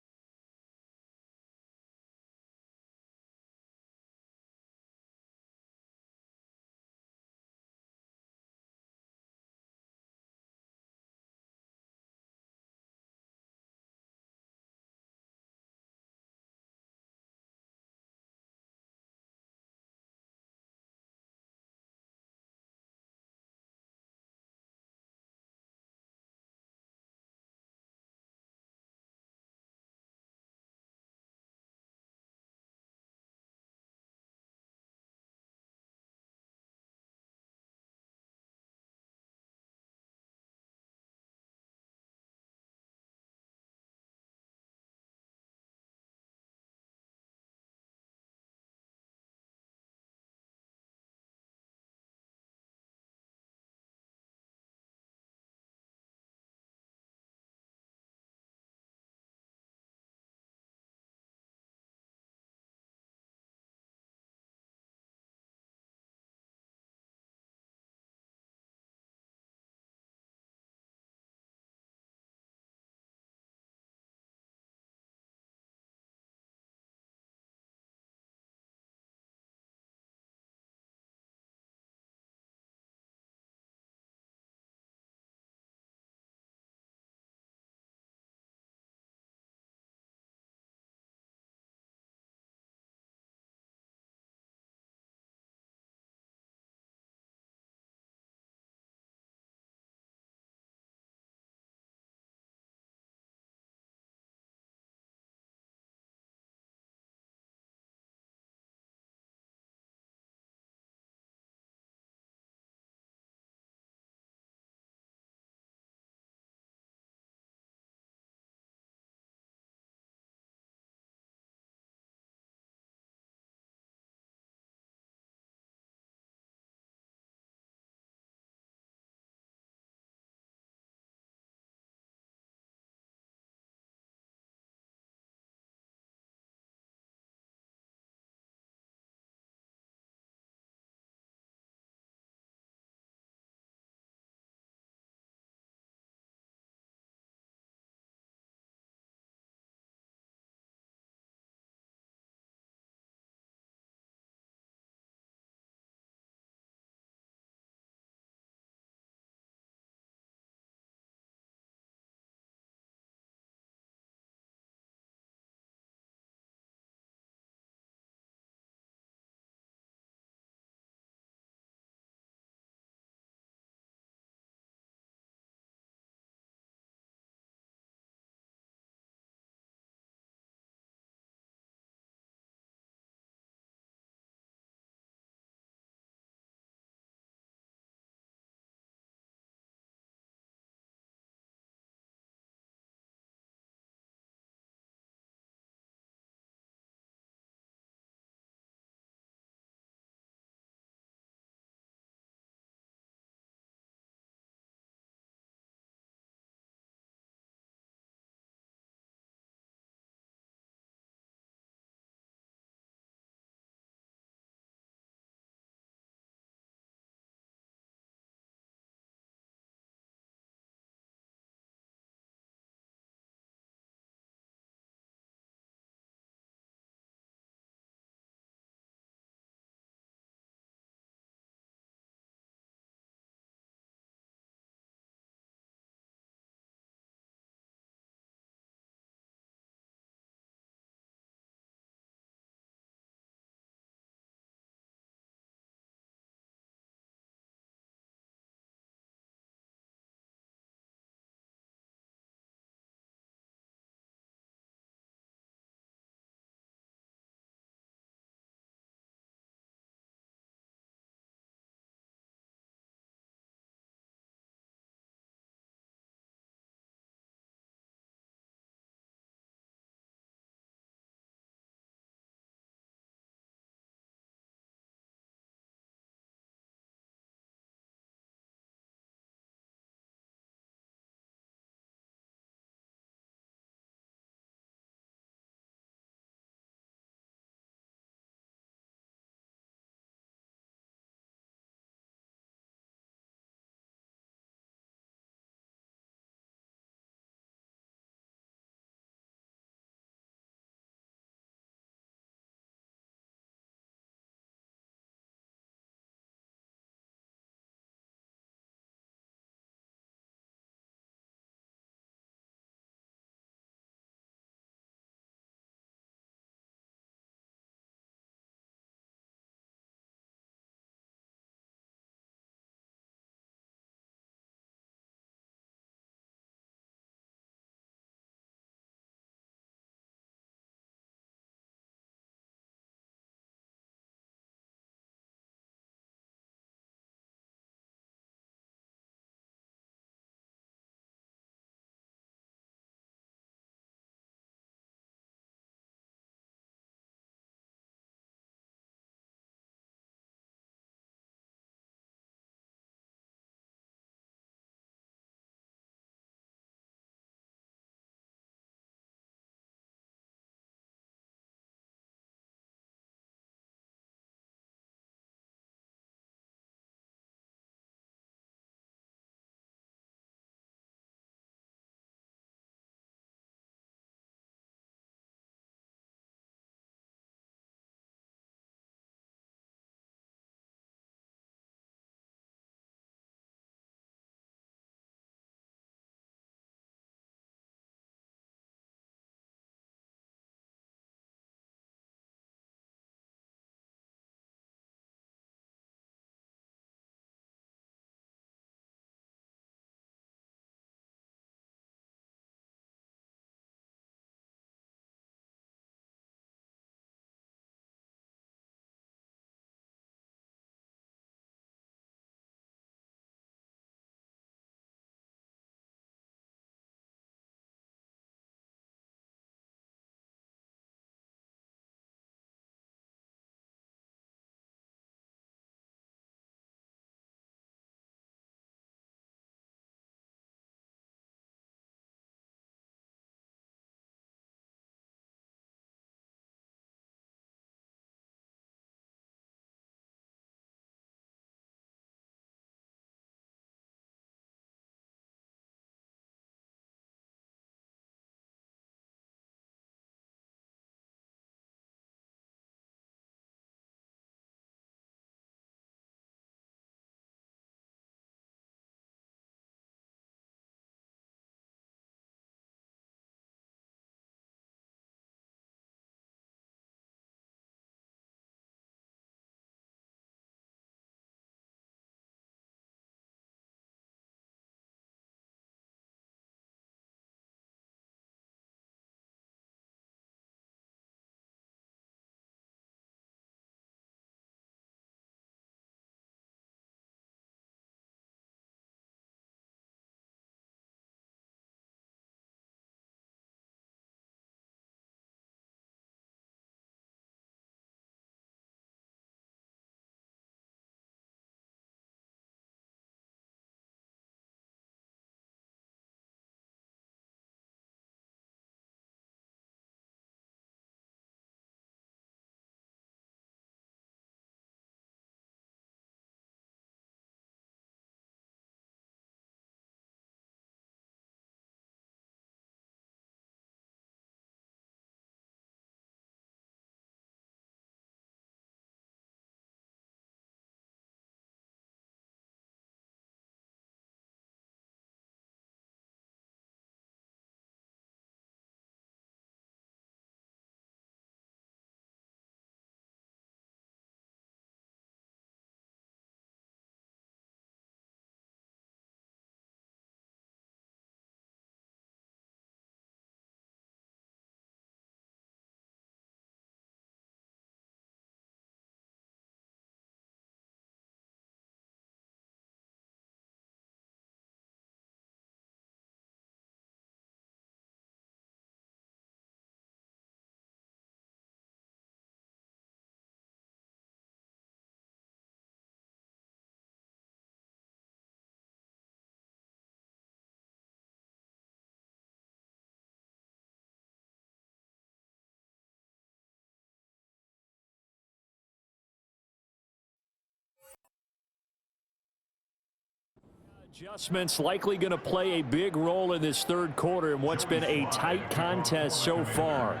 Adjustments likely going to play a big role in this third quarter in what's been a tight contest so far.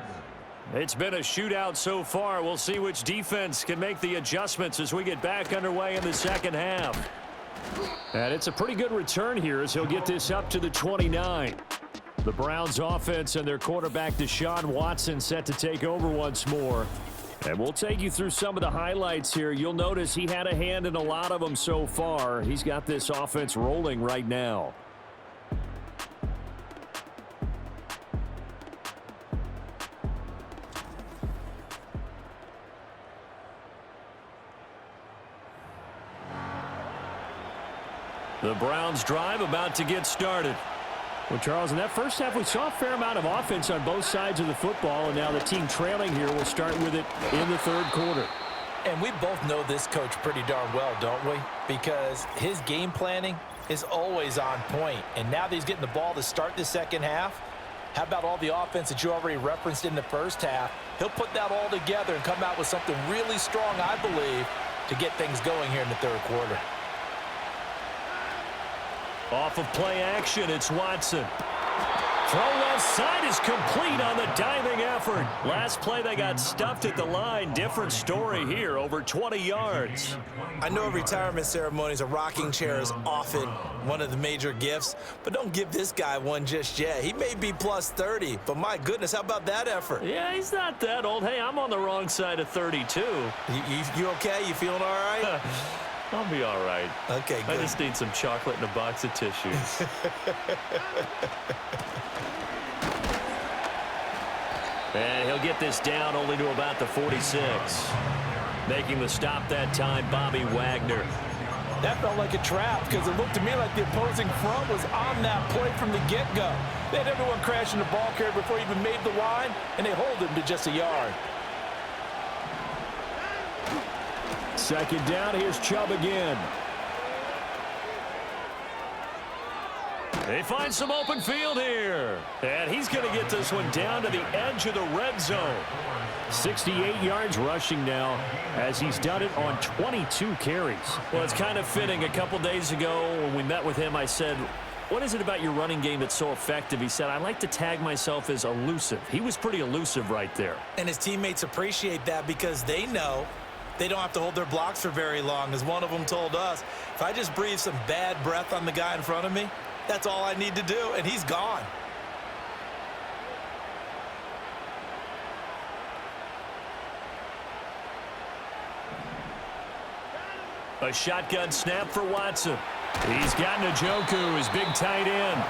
It's been a shootout so far. We'll see which defense can make the adjustments as we get back underway in the second half. And it's a pretty good return here as he'll get this up to the 29. The Browns offense and their quarterback Deshaun Watson set to take over once more. And we'll take you through some of the highlights here. You'll notice he had a hand in a lot of them so far. He's got this offense rolling right now. The Browns drive about to get started. Well, Charles, in that first half, we saw a fair amount of offense on both sides of the football, and now the team trailing here will start with it in the third quarter. And we both know this coach pretty darn well, don't we? Because his game planning is always on point. And now that he's getting the ball to start the second half, how about all the offense that you already referenced in the first half? He'll put that all together and come out with something really strong, I believe, to get things going here in the third quarter. Off of play action, it's Watson. Throw left side is complete on the diving effort. Last play, they got stuffed at the line. Different story here, over 20 yards. I know retirement ceremonies, a rocking chair is often one of the major gifts, but don't give this guy one just yet. He may be plus 30, but my goodness, how about that effort? Yeah, he's not that old. Hey, I'm on the wrong side of 32. You okay? You feeling all right? I'll be all right. Okay, good. I just need some chocolate and a box of tissues. And he'll get this down only to about the 46. Making the stop that time, Bobby Wagner. That felt like a trap because it looked to me like the opposing front was on that play from the get-go. They had everyone crashing the ball carrier before he even made the line, and they hold him to just a yard. Second down, here's Chubb again. They find some open field here. And he's going to get this one down to the edge of the red zone. 68 yards rushing now as he's done it on 22 carries. Well, it's kind of fitting. A couple days ago when we met with him, I said, what is it about your running game that's so effective? He said, I like to tag myself as elusive. He was pretty elusive right there. And his teammates appreciate that because they know they don't have to hold their blocks for very long. As one of them told us, if I just breathe some bad breath on the guy in front of me, that's all I need to do, and he's gone. A shotgun snap for Watson. He's got Njoku, his big tight end.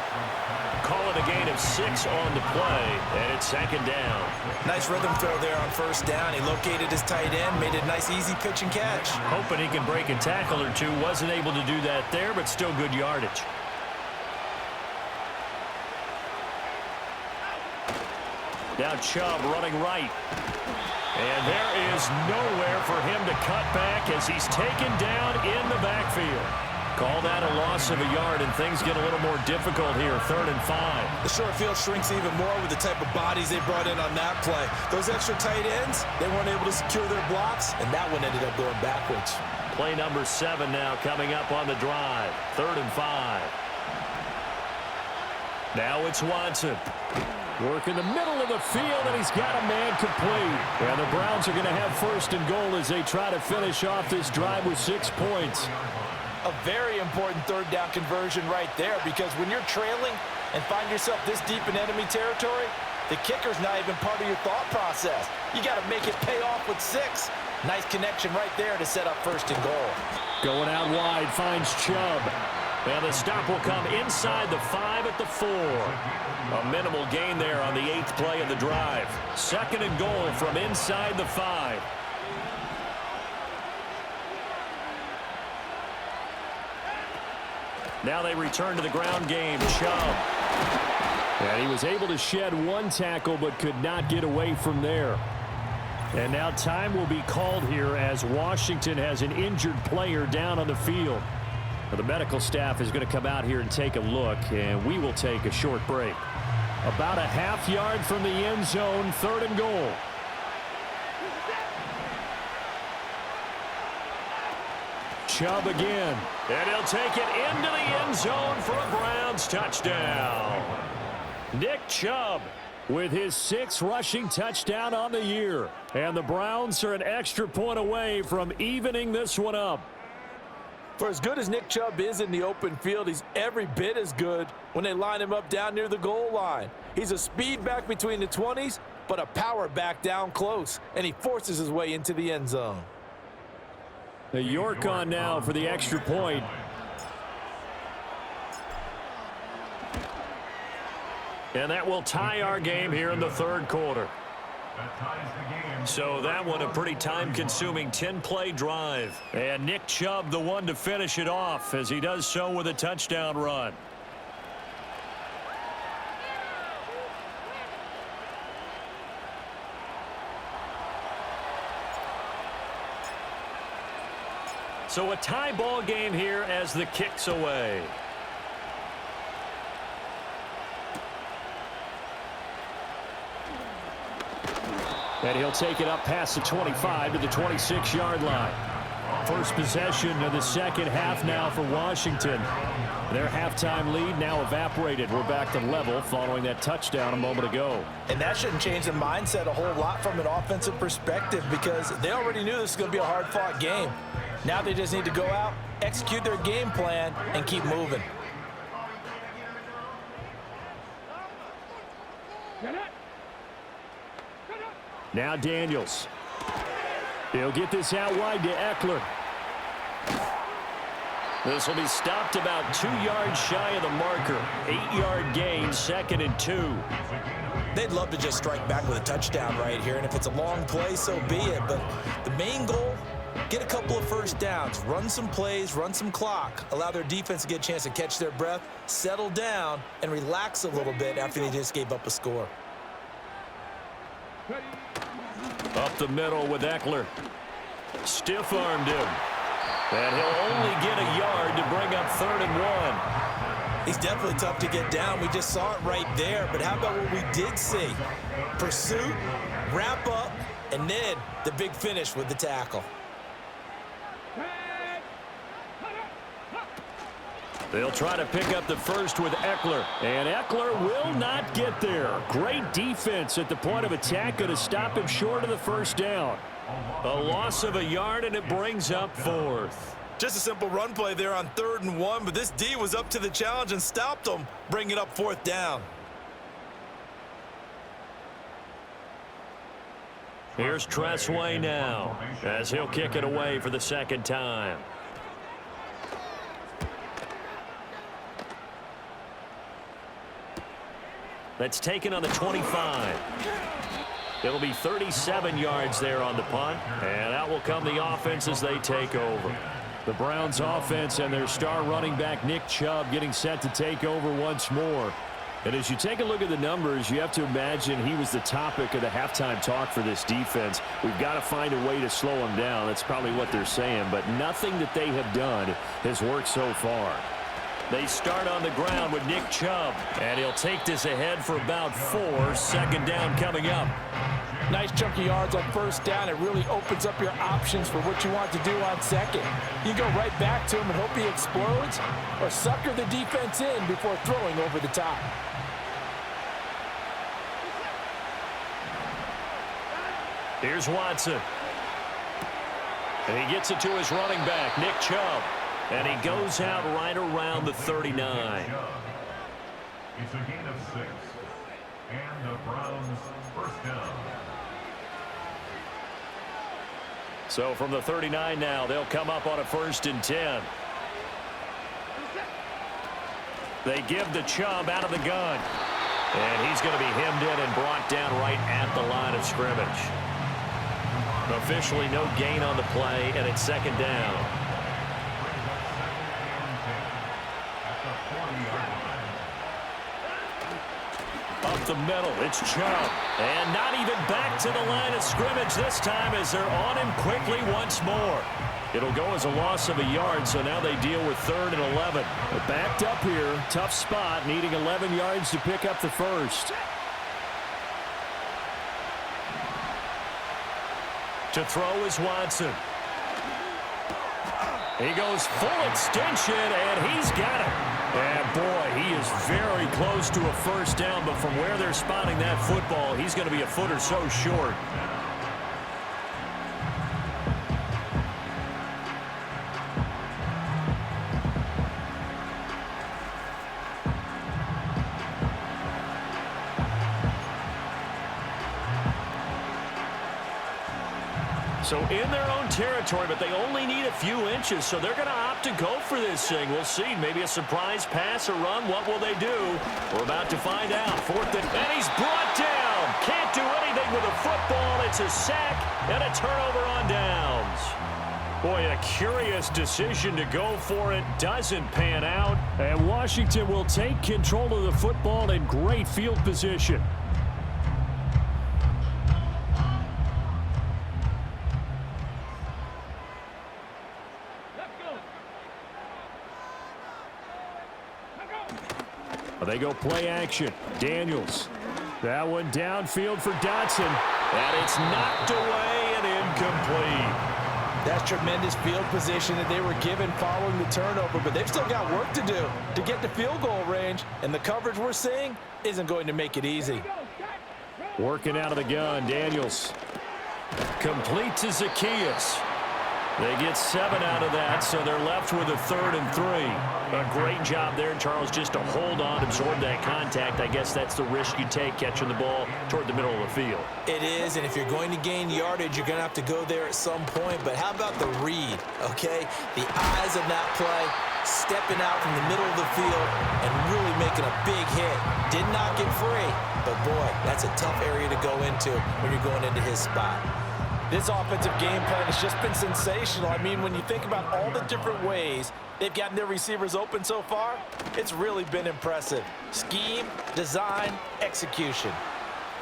Call it a gain of 6 on the play, and it's second down. Nice rhythm throw there on first down. He located his tight end, made a nice easy pitch and catch. Hoping he can break a tackle or two. Wasn't able to do that there, but still good yardage. Now Chubb running right. And there is nowhere for him to cut back as he's taken down in the backfield. Call that a loss of a yard, and things get a little more difficult here, 3rd and 5. The short field shrinks even more with the type of bodies they brought in on that play. Those extra tight ends, they weren't able to secure their blocks, and that one ended up going backwards. Play number 7 now coming up on the drive, 3rd and 5. Now it's Watson. Work in the middle of the field, and he's got a man complete. And the Browns are going to have 1st and goal as they try to finish off this drive with 6 points. A very important third down conversion right there, because when you're trailing and find yourself this deep in enemy territory, the kicker's not even part of your thought process. You got to make it pay off with 6. Nice connection right there to set up 1st and goal. Going out wide, finds Chubb. And the stop will come inside the 5 at the 4. A minimal gain there on the 8th play of the drive. 2nd and goal from inside the 5. Now they return to the ground game. Chubb. And he was able to shed 1 tackle but could not get away from there. And now time will be called here as Washington has an injured player down on the field. The medical staff is going to come out here and take a look, and we will take a short break. About a half yard from the end zone, 3rd and goal. Chubb again. And he'll take it into the end zone for a Browns touchdown. Nick Chubb with his 6th rushing touchdown on the year. And the Browns are an extra point away from evening this one up. For as good as Nick Chubb is in the open field, he's every bit as good when they line him up down near the goal line. He's a speed back between the 20s, but a power back down close, and he forces his way into the end zone. The York on now for the extra point. And that will tie our game here in the 3rd quarter. So that one a pretty time-consuming 10-play drive. And Nick Chubb the one to finish it off as he does so with a touchdown run. So a tie ball game here as the kick's away. And he'll take it up past the 25 to the 26-yard line. First possession of the second half now for Washington. Their halftime lead now evaporated. We're back to level following that touchdown a moment ago. And that shouldn't change the mindset a whole lot from an offensive perspective because they already knew this was going to be a hard-fought game. Now they just need to go out, execute their game plan, and keep moving. Now Daniels. He'll get this out wide to Eckler. This will be stopped about 2 yards shy of the marker. 8-yard gain, 2nd and 2. They'd love to just strike back with a touchdown right here, and if it's a long play, so be it. But the main goal, get a couple of first downs, run some plays, run some clock, allow their defense to get a chance to catch their breath, settle down, and relax a little bit after they just gave up a score. Up the middle with Eckler. Stiff-armed him. And he'll only get a yard to bring up 3rd and 1. He's definitely tough to get down. We just saw it right there. But how about what we did see? Pursuit, wrap up, and then the big finish with the tackle. They'll try to pick up the first with Eckler. And Eckler will not get there. Great defense at the point of attack. Going to stop him short of the first down. A loss of a yard, and it brings up 4th. Just a simple run play there on 3rd and 1, but this D was up to the challenge and stopped them, bringing up 4th down. Here's Tressway now as he'll kick it away for the 2nd time. That's taken on the 25. It'll be 37 yards there on the punt, and out will come the offense as they take over. The Browns offense and their star running back Nick Chubb getting set to take over once more. And as you take a look at the numbers, you have to imagine he was the topic of the halftime talk for this defense. We've got to find a way to slow him down. That's probably what they're saying, but nothing that they have done has worked so far. They start on the ground with Nick Chubb, and he'll take this ahead for about 4. 2nd down coming up. Nice chunky yards on 1st down. It really opens up your options for what you want to do on 2nd. You go right back to him and hope he explodes, or sucker the defense in before throwing over the top. Here's Watson. And he gets it to his running back, Nick Chubb. And he goes out right around the 39. It's a gain of 6. And the Browns 1st down. So from the 39 now, they'll come up on a 1st and 10. They give the Chubb out of the gun. And he's going to be hemmed in and brought down right at the line of scrimmage. Officially no gain on the play, and it's 2nd down. Up the middle, it's Chubb. And not even back to the line of scrimmage this time as they're on him quickly once more. It'll go as a loss of a yard, so now they deal with 3rd and 11. But backed up here, tough spot, needing 11 yards to pick up the first. To throw is Watson. He goes full extension, and he's got it. And, boy, he is very close to a first down, but from where they're spotting that football, he's going to be a foot or so short. So in their own territory, but they only need a few inches, so they're going to opt to go for this thing. We'll see. Maybe a surprise pass or run. What will they do? We're about to find out. Fourth and he's brought down. Can't do anything with a football. It's a sack and a turnover on downs. Boy, a curious decision to go for it. Doesn't pan out. And Washington will take control of the football in great field position. They go play action. Daniels. That one downfield for Dotson. And it's knocked away and incomplete. That's tremendous field position that they were given following the turnover, but they've still got work to do to get to field goal range, and the coverage we're seeing isn't going to make it easy. Working out of the gun, Daniels. Complete to Zacchaeus. They get 7 out of that, so they're left with a 3rd and 3. A great job there, Charles, just to hold on, absorb that contact. I guess that's the risk you take catching the ball toward the middle of the field. It is, and if you're going to gain yardage, you're going to have to go there at some point. But how about the read, okay? The eyes of that play, stepping out from the middle of the field and really making a big hit. Did not get free, but boy, that's a tough area to go into when you're going into his spot. This offensive game plan has just been sensational. I mean, when you think about all the different ways they've gotten their receivers open so far, it's really been impressive. Scheme, design, execution.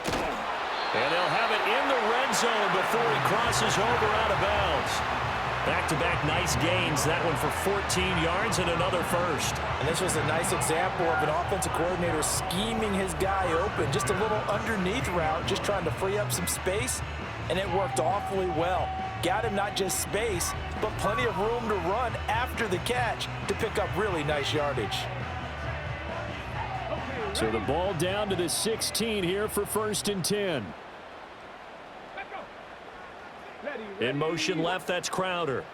And they'll have it in the red zone before he crosses over out of bounds. Back-to-back nice gains. That one for 14 yards and another first. And this was a nice example of an offensive coordinator scheming his guy open. Just a little underneath route, just trying to free up some space. And it worked awfully well. Got him not just space, but plenty of room to run after the catch to pick up really nice yardage. So the ball down to the 16 here for 1st and 10. In motion left, that's Crowder.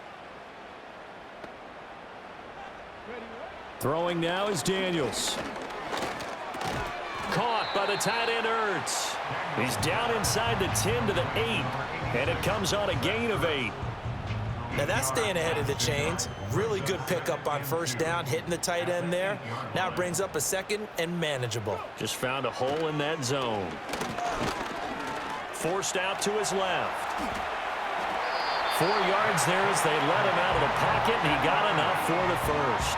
Throwing now is Daniels. Caught by the tight end Ertz. He's down inside the 10 to the 8, and it comes on a gain of 8. Now that's staying ahead of the chains. Really good pickup on first down, hitting the tight end there. Now brings up a 2nd and manageable. Just found a hole in that zone. Forced out to his left. 4 yards there as they let him out of the pocket, and he got enough for the first.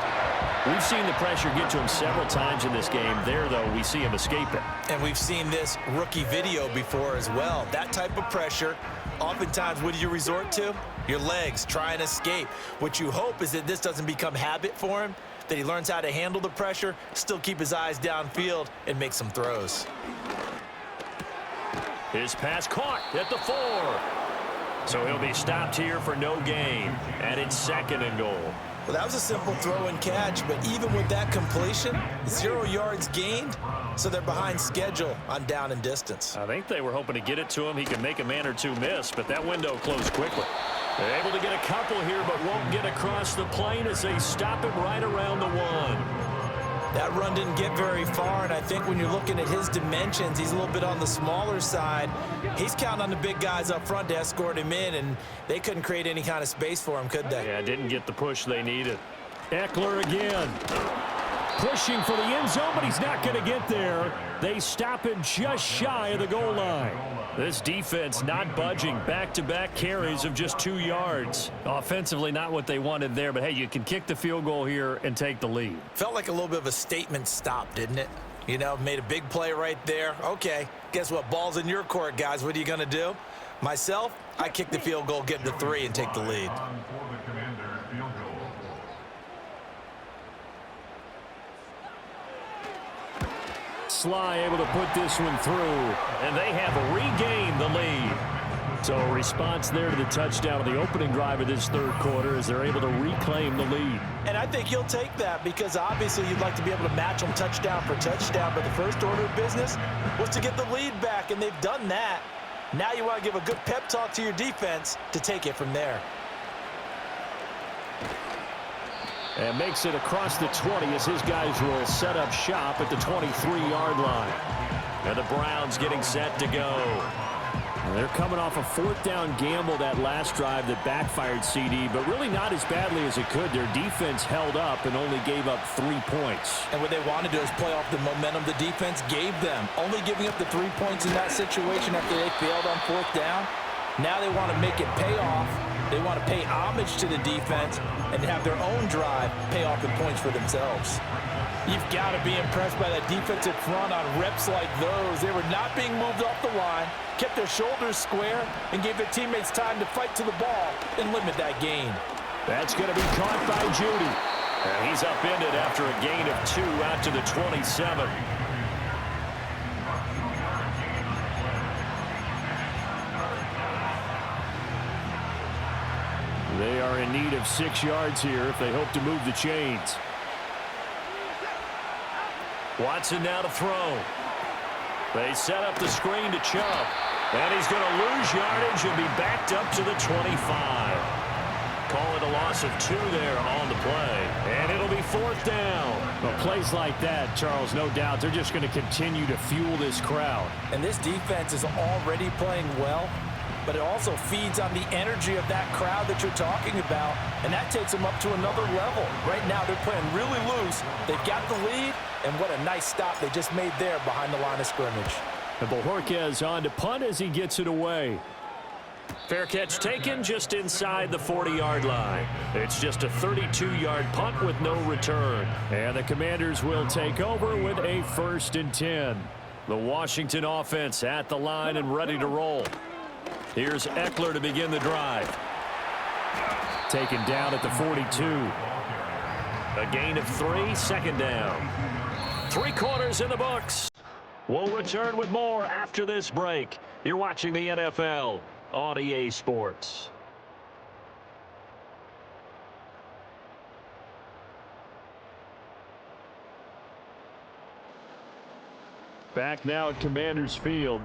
We've seen the pressure get to him several times in this game. There, though, we see him escape it. And we've seen this rookie video before as well. That type of pressure, oftentimes, what do you resort to? Your legs, try and escape. What you hope is that this doesn't become habit for him, that he learns how to handle the pressure, still keep his eyes downfield, and make some throws. His pass caught at the 4. So he'll be stopped here for no gain. And it's 2nd and goal. Well, that was a simple throw and catch, but even with that completion, 0 yards gained, so they're behind schedule on down and distance. I think they were hoping to get it to him. He could make a man or two miss, but that window closed quickly. They're able to get a couple here, but won't get across the plane as they stop him right around the 1. That run didn't get very far, and I think when you're looking at his dimensions, he's a little bit on the smaller side. He's counting on the big guys up front to escort him in, and they couldn't create any kind of space for him, could they? Yeah, didn't get the push they needed. Eckler again. Pushing for the end zone, but he's not going to get there. They stop him just shy of the goal line. This defense not budging. Back-to-back carries of just 2 yards. Offensively, not what they wanted there, but hey, you can kick the field goal here and take the lead. Felt like a little bit of a statement stop, didn't it? You know, made a big play right there. Okay, guess what? Ball's in your court, guys. What are you going to do? Myself, I kick the field goal, get the 3, and take the lead. Sly able to put this one through, and they have regained the lead. So a response there to the touchdown of the opening drive of this third quarter as they're able to reclaim the lead. And I think he'll take that because obviously you'd like to be able to match them touchdown for touchdown, but the first order of business was to get the lead back, and they've done that. Now you want to give a good pep talk to your defense to take it from there. And makes it across the 20 as his guys will set up shop at the 23-yard line. And the Browns getting set to go. And they're coming off a fourth down gamble that last drive that backfired, CD, but really not as badly as it could. Their defense held up and only gave up 3 points. And what they wanted to do is play off the momentum the defense gave them. Only giving up the 3 points in that situation after they failed on fourth down. Now they want to make it pay off. They want to pay homage to the defense and have their own drive pay off in points for themselves. You've got to be impressed by that defensive front on reps like those. They were not being moved off the line, kept their shoulders square, and gave their teammates time to fight to the ball and limit that gain. That's going to be caught by Judy. And he's upended after a gain of 2 out to the 27. They are in need of 6 yards here if they hope to move the chains. Watson now to throw. They set up the screen to Chubb. And he's going to lose yardage and be backed up to the 25. Call it a loss of 2 there on the play. And it'll be fourth down. Well, plays like that, Charles, no doubt, they're just going to continue to fuel this crowd. And this defense is already playing well, but it also feeds on the energy of that crowd that you're talking about, and that takes them up to another level. Right now, they're playing really loose. They've got the lead, and what a nice stop they just made there behind the line of scrimmage. And Bojorquez on to punt as he gets it away. Fair catch taken just inside the 40-yard line. It's just a 32-yard punt with no return. And the Commanders will take over with a 1st and 10. The Washington offense at the line and ready to roll. Here's Eckler to begin the drive. Taken down at the 42. A gain of 3, 2nd down. 3 quarters in the books. We'll return with more after this break. You're watching the NFL on EA Sports. Back now at Commanders Field.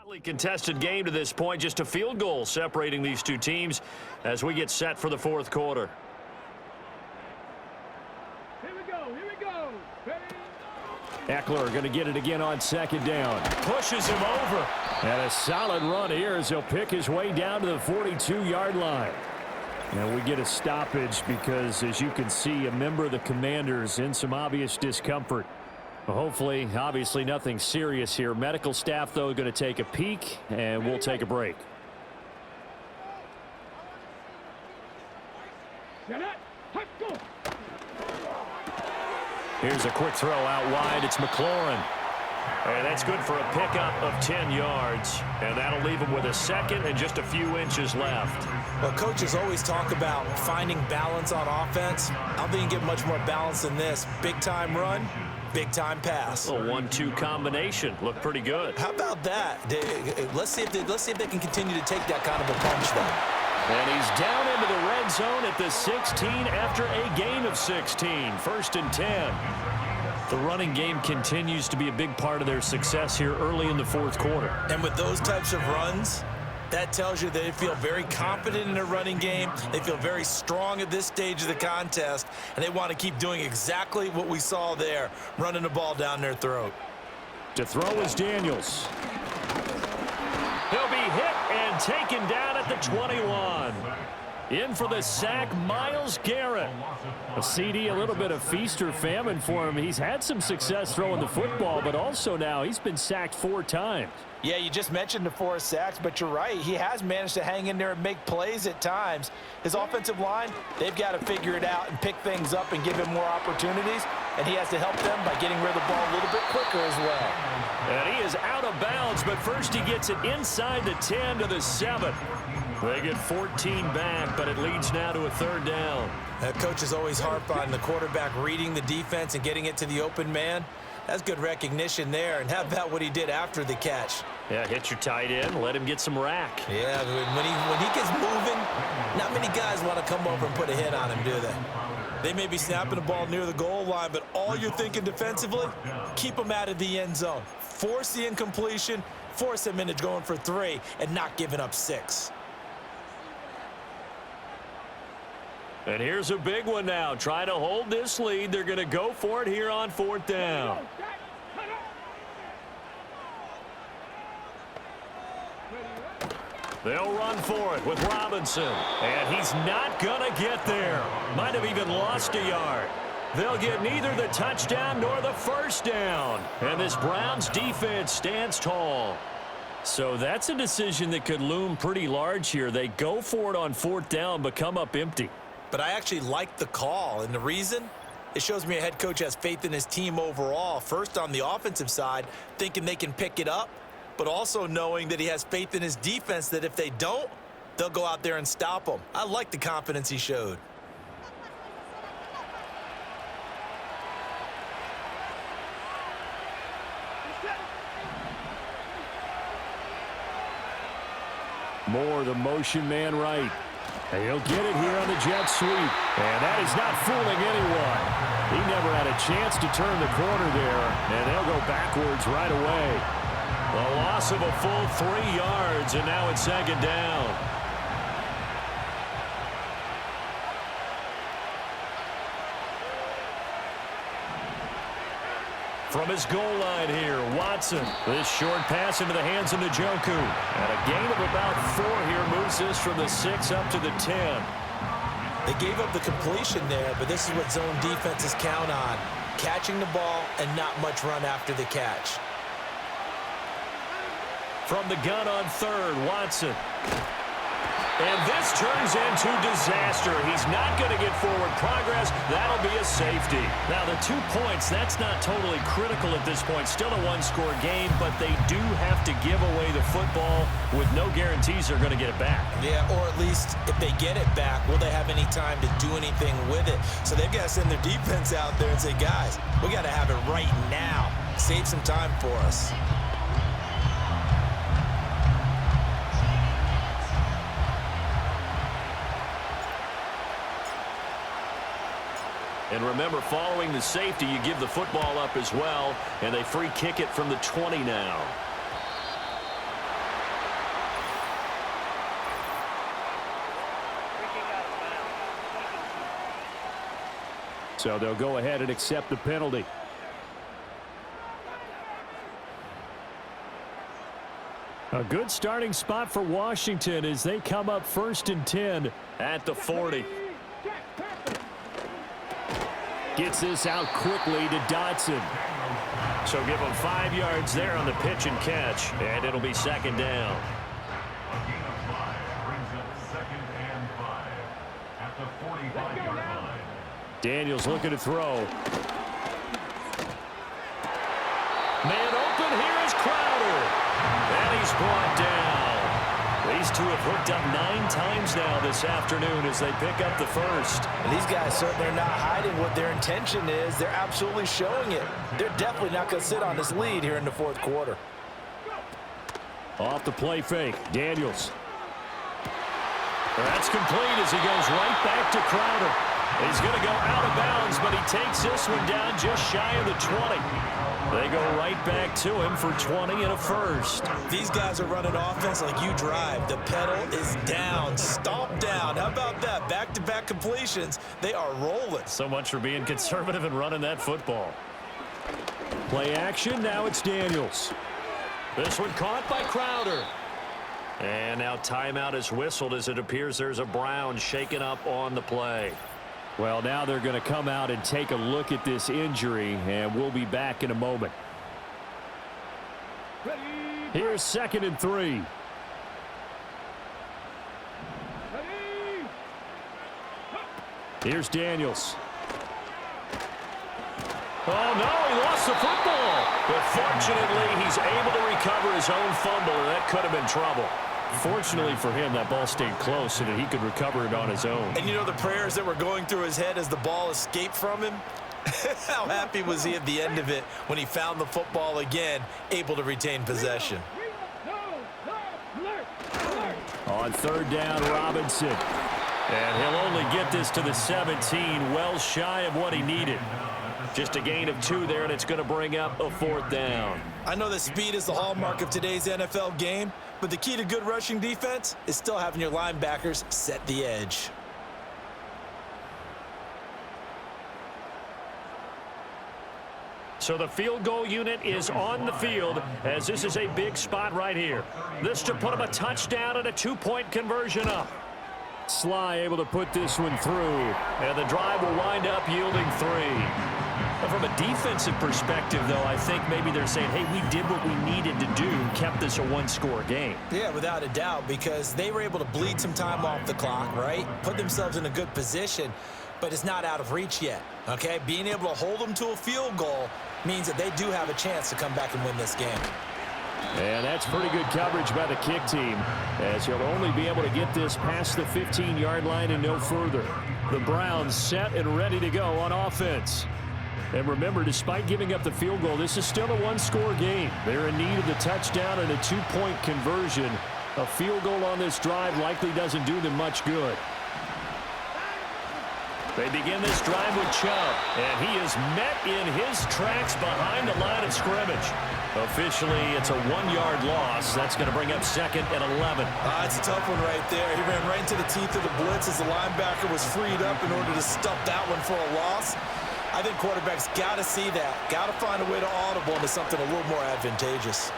Hotly contested game to this point. Just a field goal separating these two teams as we get set for the fourth quarter. Here we go. Here we go. Eckler going to get it again on second down. Pushes him over. And a solid run here as he'll pick his way down to the 42-yard line. And we get a stoppage because, as you can see, a member of the Commanders in some obvious discomfort. Well, hopefully, obviously nothing serious here. Medical staff, though, going to take a peek, and we'll take a break. Here's a quick throw out wide. It's McLaurin. And that's good for a pickup of 10 yards. And that'll leave him with a second and just a few inches left. Well, coaches always talk about finding balance on offense. I don't think you get much more balance than this. Big-time run, big-time pass. A 1-2 combination. Looked pretty good. How about that? Let's see if they can continue to take that kind of a punch, though. And he's down into the red zone at the 16 after a gain of 16. First and 10. The running game continues to be a big part of their success here early in the fourth quarter. And with those types of runs, that tells you they feel very confident in their running game. They feel very strong at this stage of the contest, and they want to keep doing exactly what we saw there, running the ball down their throat. To throw is Daniels. He'll be hit and taken down at the 21. In for the sack, Myles Garrett. A CD, a little bit of feast or famine for him. He's had some success throwing the football, but also now he's been sacked 4 times. Yeah, you just mentioned the 4 sacks, but you're right. He has managed to hang in there and make plays at times. His offensive line, they've got to figure it out and pick things up and give him more opportunities, and he has to help them by getting rid of the ball a little bit quicker as well. And he is out of bounds, but first he gets it inside the 10 to the 7. They get 14 back, but it leads now to a 3rd down. Coaches always harp on the quarterback reading the defense and getting it to the open man. That's good recognition there. And how about what he did after the catch? Yeah, hit your tight end, let him get some rack. Yeah, when he gets moving, not many guys want to come over and put a hit on him, do they? They may be snapping the ball near the goal line, but all you're thinking defensively, keep them out of the end zone. Force the incompletion, force them into going for 3, and not giving up 6. And here's a big one now. Trying to hold this lead. They're going to go for it here on 4th down. They'll run for it with Robinson. And he's not going to get there. Might have even lost a yard. They'll get neither the touchdown nor the 1st down. And this Browns defense stands tall. So that's a decision that could loom pretty large here. They go for it on 4th down, but come up empty. But I actually like the call, and the reason? It shows me a head coach has faith in his team overall. First, on the offensive side, thinking they can pick it up, but also knowing that he has faith in his defense that if they don't, they'll go out there and stop them. I like the confidence he showed. Moore, the motion man right. And he'll get it here on the jet sweep. And that is not fooling anyone. He never had a chance to turn the corner there. And they'll go backwards right away. A loss of a full 3 yards, and now it's 2nd down. From his goal line here, Watson. This short pass into the hands of Njoku. And a gain of about 4 here moves this from the 6 up to the 10. They gave up the completion there, but this is what zone defenses count on. Catching the ball and not much run after the catch. From the gun on 3rd, Watson. And this turns into disaster. He's not going to get forward progress. That'll be a safety. Now, the 2 points, that's not totally critical at this point. Still a 1-score game, but they do have to give away the football with no guarantees they're going to get it back. Yeah, or at least if they get it back, will they have any time to do anything with it? So they've got to send their defense out there and say, guys, we got to have it right now. Save some time for us. And remember, following the safety, you give the football up as well, and they free kick it from the 20 now. So they'll go ahead and accept the penalty. A good starting spot for Washington as they come up 1st and 10 at the 40. Gets this out quickly to Dotson. So give him 5 yards there on the pitch and catch, and it'll be 2nd down. A gain of 5 brings up 2nd and 5 at the 45-yard line. Daniels looking to throw. Man open, here is Crowder. And he's brought down. These two have hooked up 9 times now this afternoon as they pick up the first. And these guys certainly are not hiding what their intention is. They're absolutely showing it. They're definitely not going to sit on this lead here in the 4th quarter. Off the play fake, Daniels. That's complete as he goes right back to Crowder. He's going to go out of bounds, but he takes this one down just shy of the 20. They go right back to him for 20 and a first. These guys are running offense like you drive. The pedal is down, stomp down. How about that? Back-to-back completions. They are rolling. So much for being conservative and running that football. Play action, now it's Daniels. This one caught by Crowder. And now timeout is whistled as it appears there's a Brown shaken up on the play. Well, now they're going to come out and take a look at this injury, and we'll be back in a moment. Here's 2nd and 3. Here's Daniels. Oh, no, he lost the football. But fortunately, he's able to recover his own fumble, and that could have been trouble. Fortunately for him, that ball stayed close so that he could recover it on his own. And you know the prayers that were going through his head as the ball escaped from him? How happy was he at the end of it when he found the football again, able to retain possession? On 3rd down, Robinson. And he'll only get this to the 17, well shy of what he needed. Just a gain of 2 there, and it's going to bring up a 4th down. I know that speed is the hallmark of today's NFL game, but the key to good rushing defense is still having your linebackers set the edge. So the field goal unit is on the field as this is a big spot right here. This to put him a touchdown and a 2-point conversion up. Sly able to put this one through. And the drive will wind up yielding 3. But from a defensive perspective, though, I think maybe they're saying, hey, we did what we needed to do, kept this a 1-score game. Yeah, without a doubt, because they were able to bleed some time off the clock, right? Put themselves in a good position, but it's not out of reach yet, okay? Being able to hold them to a field goal means that they do have a chance to come back and win this game. And that's pretty good coverage by the kick team, as he'll only be able to get this past the 15-yard line and no further. The Browns set and ready to go on offense. And remember, despite giving up the field goal, this is still a 1-score game. They're in need of the touchdown and a 2-point conversion. A field goal on this drive likely doesn't do them much good. They begin this drive with Chubb, and he is met in his tracks behind the line of scrimmage. Officially, it's a 1-yard loss. That's going to bring up 2nd and 11. It's a tough one right there. He ran right into the teeth of the blitz as the linebacker was freed up in order to stuff that one for a loss. I think quarterbacks got to see that. Got to find a way to audible into something a little more advantageous.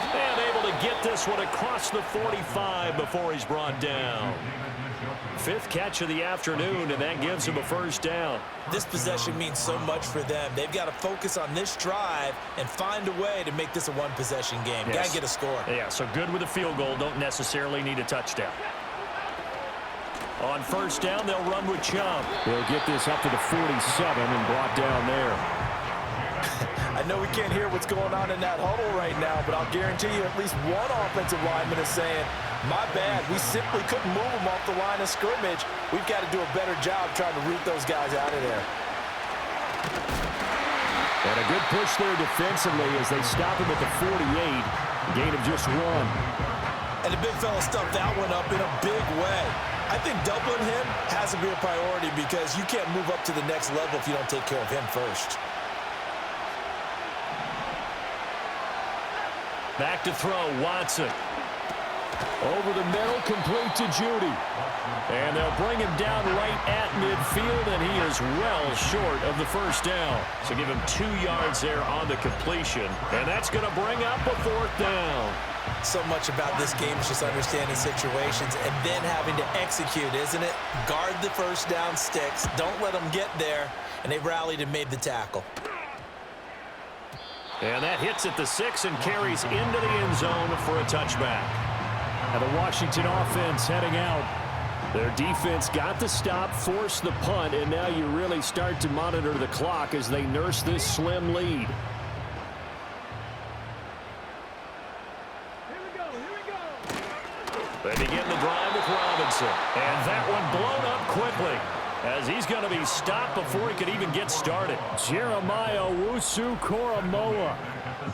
And able to get this one across the 45 before he's brought down. 5th catch of the afternoon, and that gives him a 1st down. This possession means so much for them. They've got to focus on this drive and find a way to make this a 1-possession game. Yes. Got to get a score. Yeah, so good with a field goal. Don't necessarily need a touchdown. On 1st down, they'll run with Chubb. They'll get this up to the 47 and brought down there. I know we can't hear what's going on in that huddle right now, but I'll guarantee you at least one offensive lineman is saying, my bad, we simply couldn't move them off the line of scrimmage. We've got to do a better job trying to root those guys out of there. And a good push there defensively as they stop him at the 48. Gain of just 1. And the big fella stuffed that one up in a big way. I think doubling him has to be a priority because you can't move up to the next level if you don't take care of him first. Back to throw, Watson. Over the middle, complete to Judy. And they'll bring him down right at midfield, and he is well short of the first down. So give him 2 yards there on the completion, and that's going to bring up a 4th down. So much about this game is just understanding situations and then having to execute, isn't it? Guard the first down sticks. Don't let them get there. And they rallied and made the tackle. And that hits at the 6 and carries into the end zone for a touchback. Now the Washington offense heading out. Their defense got the stop, forced the punt, and now you really start to monitor the clock as they nurse this slim lead. They begin the drive with Robinson. And that one blown up quickly as he's going to be stopped before he could even get started. Jeremiah Owusu-Koramoah.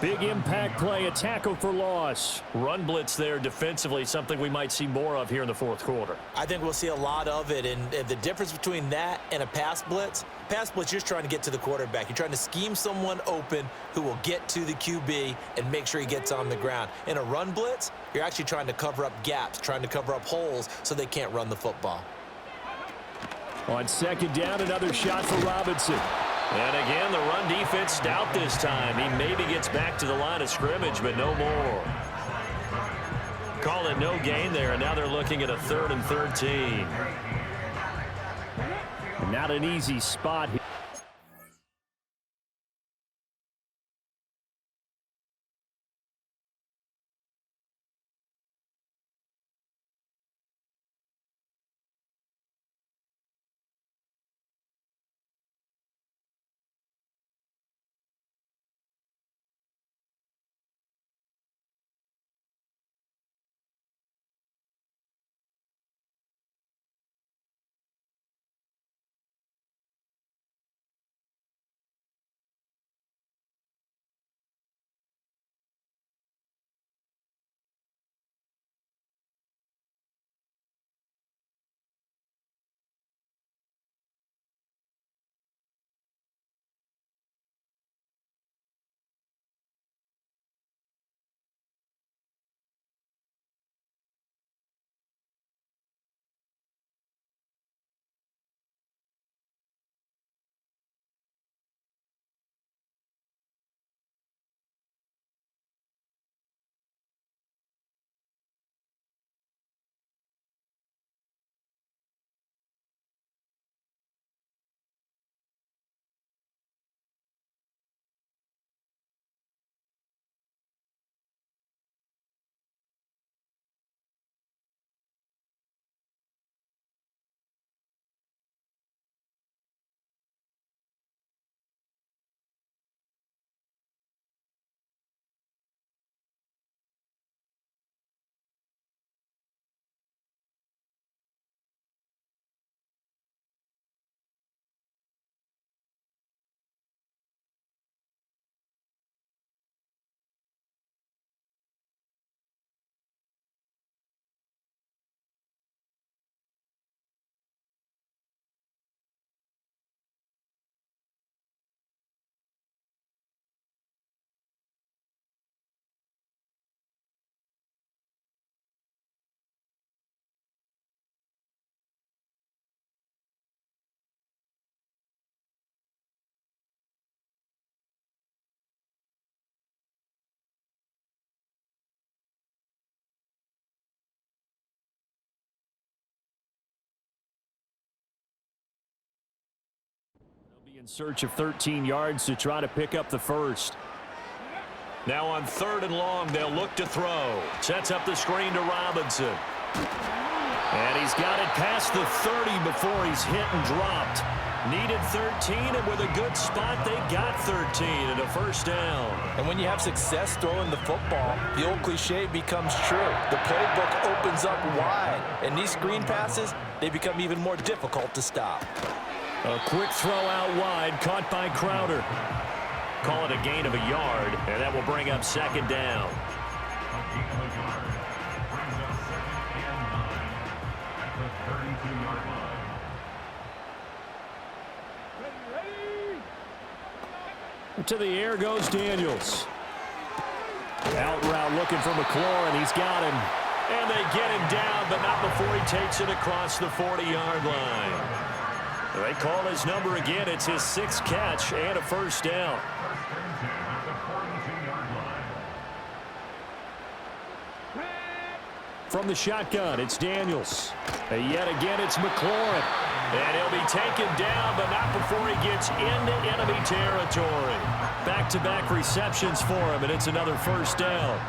Big impact play, a tackle for loss. Run blitz there defensively, something we might see more of here in the 4th quarter. I think we'll see a lot of it, and the difference between that and a pass blitz, you're just trying to get to the quarterback. You're trying to scheme someone open who will get to the QB and make sure he gets on the ground. In a run blitz, you're actually trying to cover up gaps, trying to cover up holes so they can't run the football. On 2nd down, another shot for Robinson. And again, the run defense stout this time. He maybe gets back to the line of scrimmage, but no more. Call it no gain there, and now they're looking at a 3rd and 13. Not an easy spot here. In search of 13 yards to try to pick up the first. Now on 3rd and long, they'll look to throw. Sets up the screen to Robinson. And he's got it past the 30 before he's hit and dropped. Needed 13, and with a good spot, they got 13 and a first down. And when you have success throwing the football, the old cliche becomes true. The playbook opens up wide, and these screen passes, they become even more difficult to stop. A quick throw out wide, caught by Crowder. Call it a gain of a yard, and that will bring up 2nd down. To the air goes Daniels. Out route looking for McLaurin. He's got him. And they get him down, but not before he takes it across the 40-yard line. They call his number again. It's his 6th catch and a first down. From the shotgun, it's Daniels. And yet again, it's McLaurin. And he'll be taken down, but not before he gets into enemy territory. Back-to-back receptions for him, and it's another first down.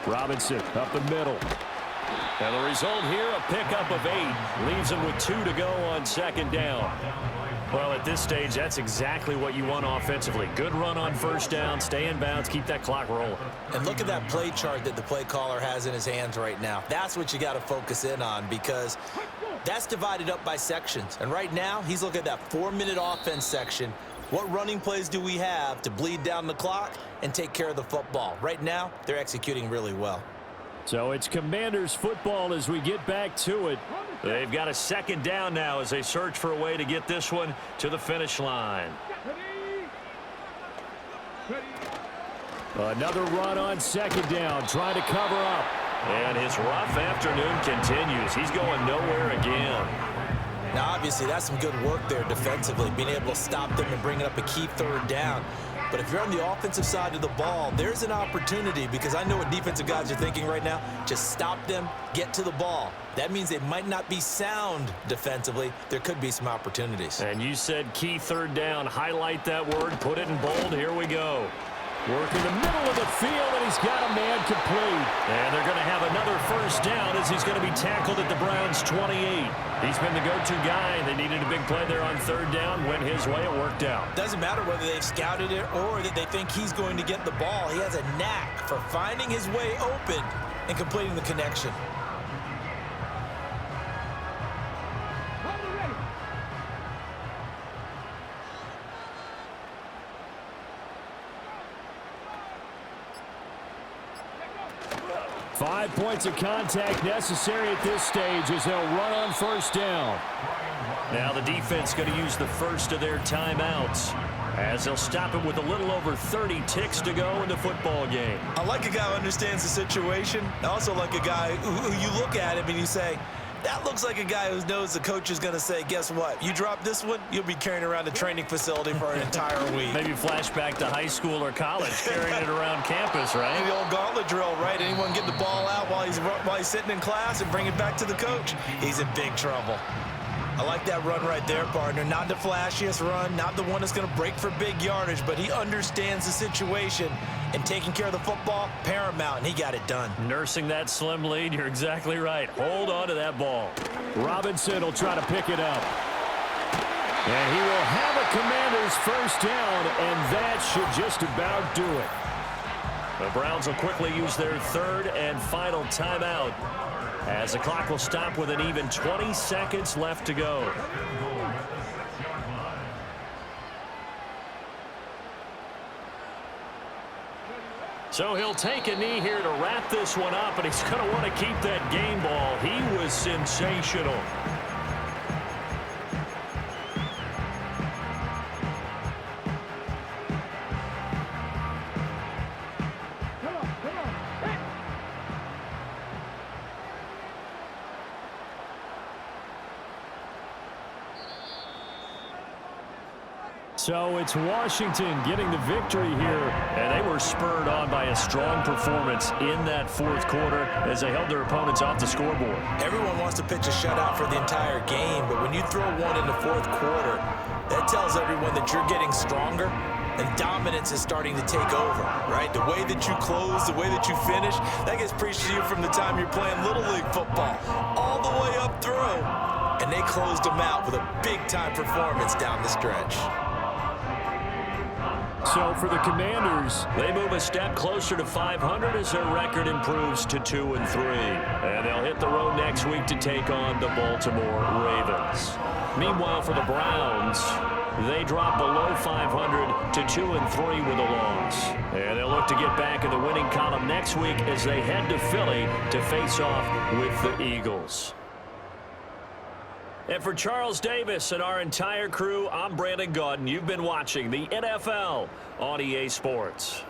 Robinson up the middle. And the result here, a pickup of 8. Leaves him with 2 to go on second down. Well, at this stage, that's exactly what you want offensively. Good run on first down, stay in bounds, keep that clock rolling. And look at that play chart that the play caller has in his hands right now. That's what you got to focus in on, because that's divided up by sections. And right now, he's looking at that 4-minute offense section. What running plays do we have to bleed down the clock and take care of the football? Right now, they're executing really well. So it's Commanders football as we get back to it. They've got a second down now as they search for a way to get this one to the finish line. Another run on second down, trying to cover up. And his rough afternoon continues. He's going nowhere again. Now, obviously, that's some good work there defensively, being able to stop them and bringing up a key third down. But if you're on the offensive side of the ball, there's an opportunity, because I know what defensive guys are thinking right now. Just stop them, get to the ball. That means they might not be sound defensively. There could be some opportunities. And you said key third down. Highlight that word. Put it in bold. Here we go. Work in the middle of the field, and he's got a man complete. And they're going to have another first down as he's going to be tackled at the Browns' 28. He's been the go-to guy. They needed a big play there on third down. Went his way. It worked out. Doesn't matter whether they've scouted it or that they think he's going to get the ball. He has a knack for finding his way open and completing the connection. 5 points of contact necessary at this stage as they'll run on first down. Now the defense going to use the first of their timeouts as they'll stop it with a little over 30 ticks to go in the football game. I like a guy who understands the situation. I also like a guy who you look at him and you say, that looks like a guy who knows the coach is going to say, guess what? You drop this one, you'll be carrying around a training facility for an entire week. Maybe flashback to high school or college, carrying it around campus, right? The old gauntlet drill, right? Anyone get the ball out while he's sitting in class and bring it back to the coach? He's in big trouble. I like that run right there, partner. Not the flashiest run, not the one that's going to break for big yardage, but he understands the situation, and taking care of the football, paramount, and he got it done. Nursing that slim lead, you're exactly right. Hold on to that ball. Robinson will try to pick it up. And he will have a Commanders first down, and that should just about do it. The Browns will quickly use their third and final timeout as the clock will stop with an even 20 seconds left to go. So he'll take a knee here to wrap this one up, and he's going to want to keep that game ball. He was sensational. So it's Washington getting the victory here, and they were spurred on by a strong performance in that fourth quarter as they held their opponents off the scoreboard. Everyone wants to pitch a shutout for the entire game, but when you throw one in the fourth quarter, that tells everyone that you're getting stronger and dominance is starting to take over, right? The way that you close, the way that you finish, that gets preached to you from the time you're playing Little League football all the way up through, and they closed them out with a big-time performance down the stretch. So for the Commanders, they move a step closer to 500 as their record improves to 2-3. And they'll hit the road next week to take on the Baltimore Ravens. Meanwhile, for the Browns, They drop below 500 to 2-3 with a loss. And they'll look to get back in the winning column next week as they head to Philly to face off with the Eagles. And for Charles Davis and our entire crew, I'm Brandon Gaudin. You've been watching the NFL on EA Sports.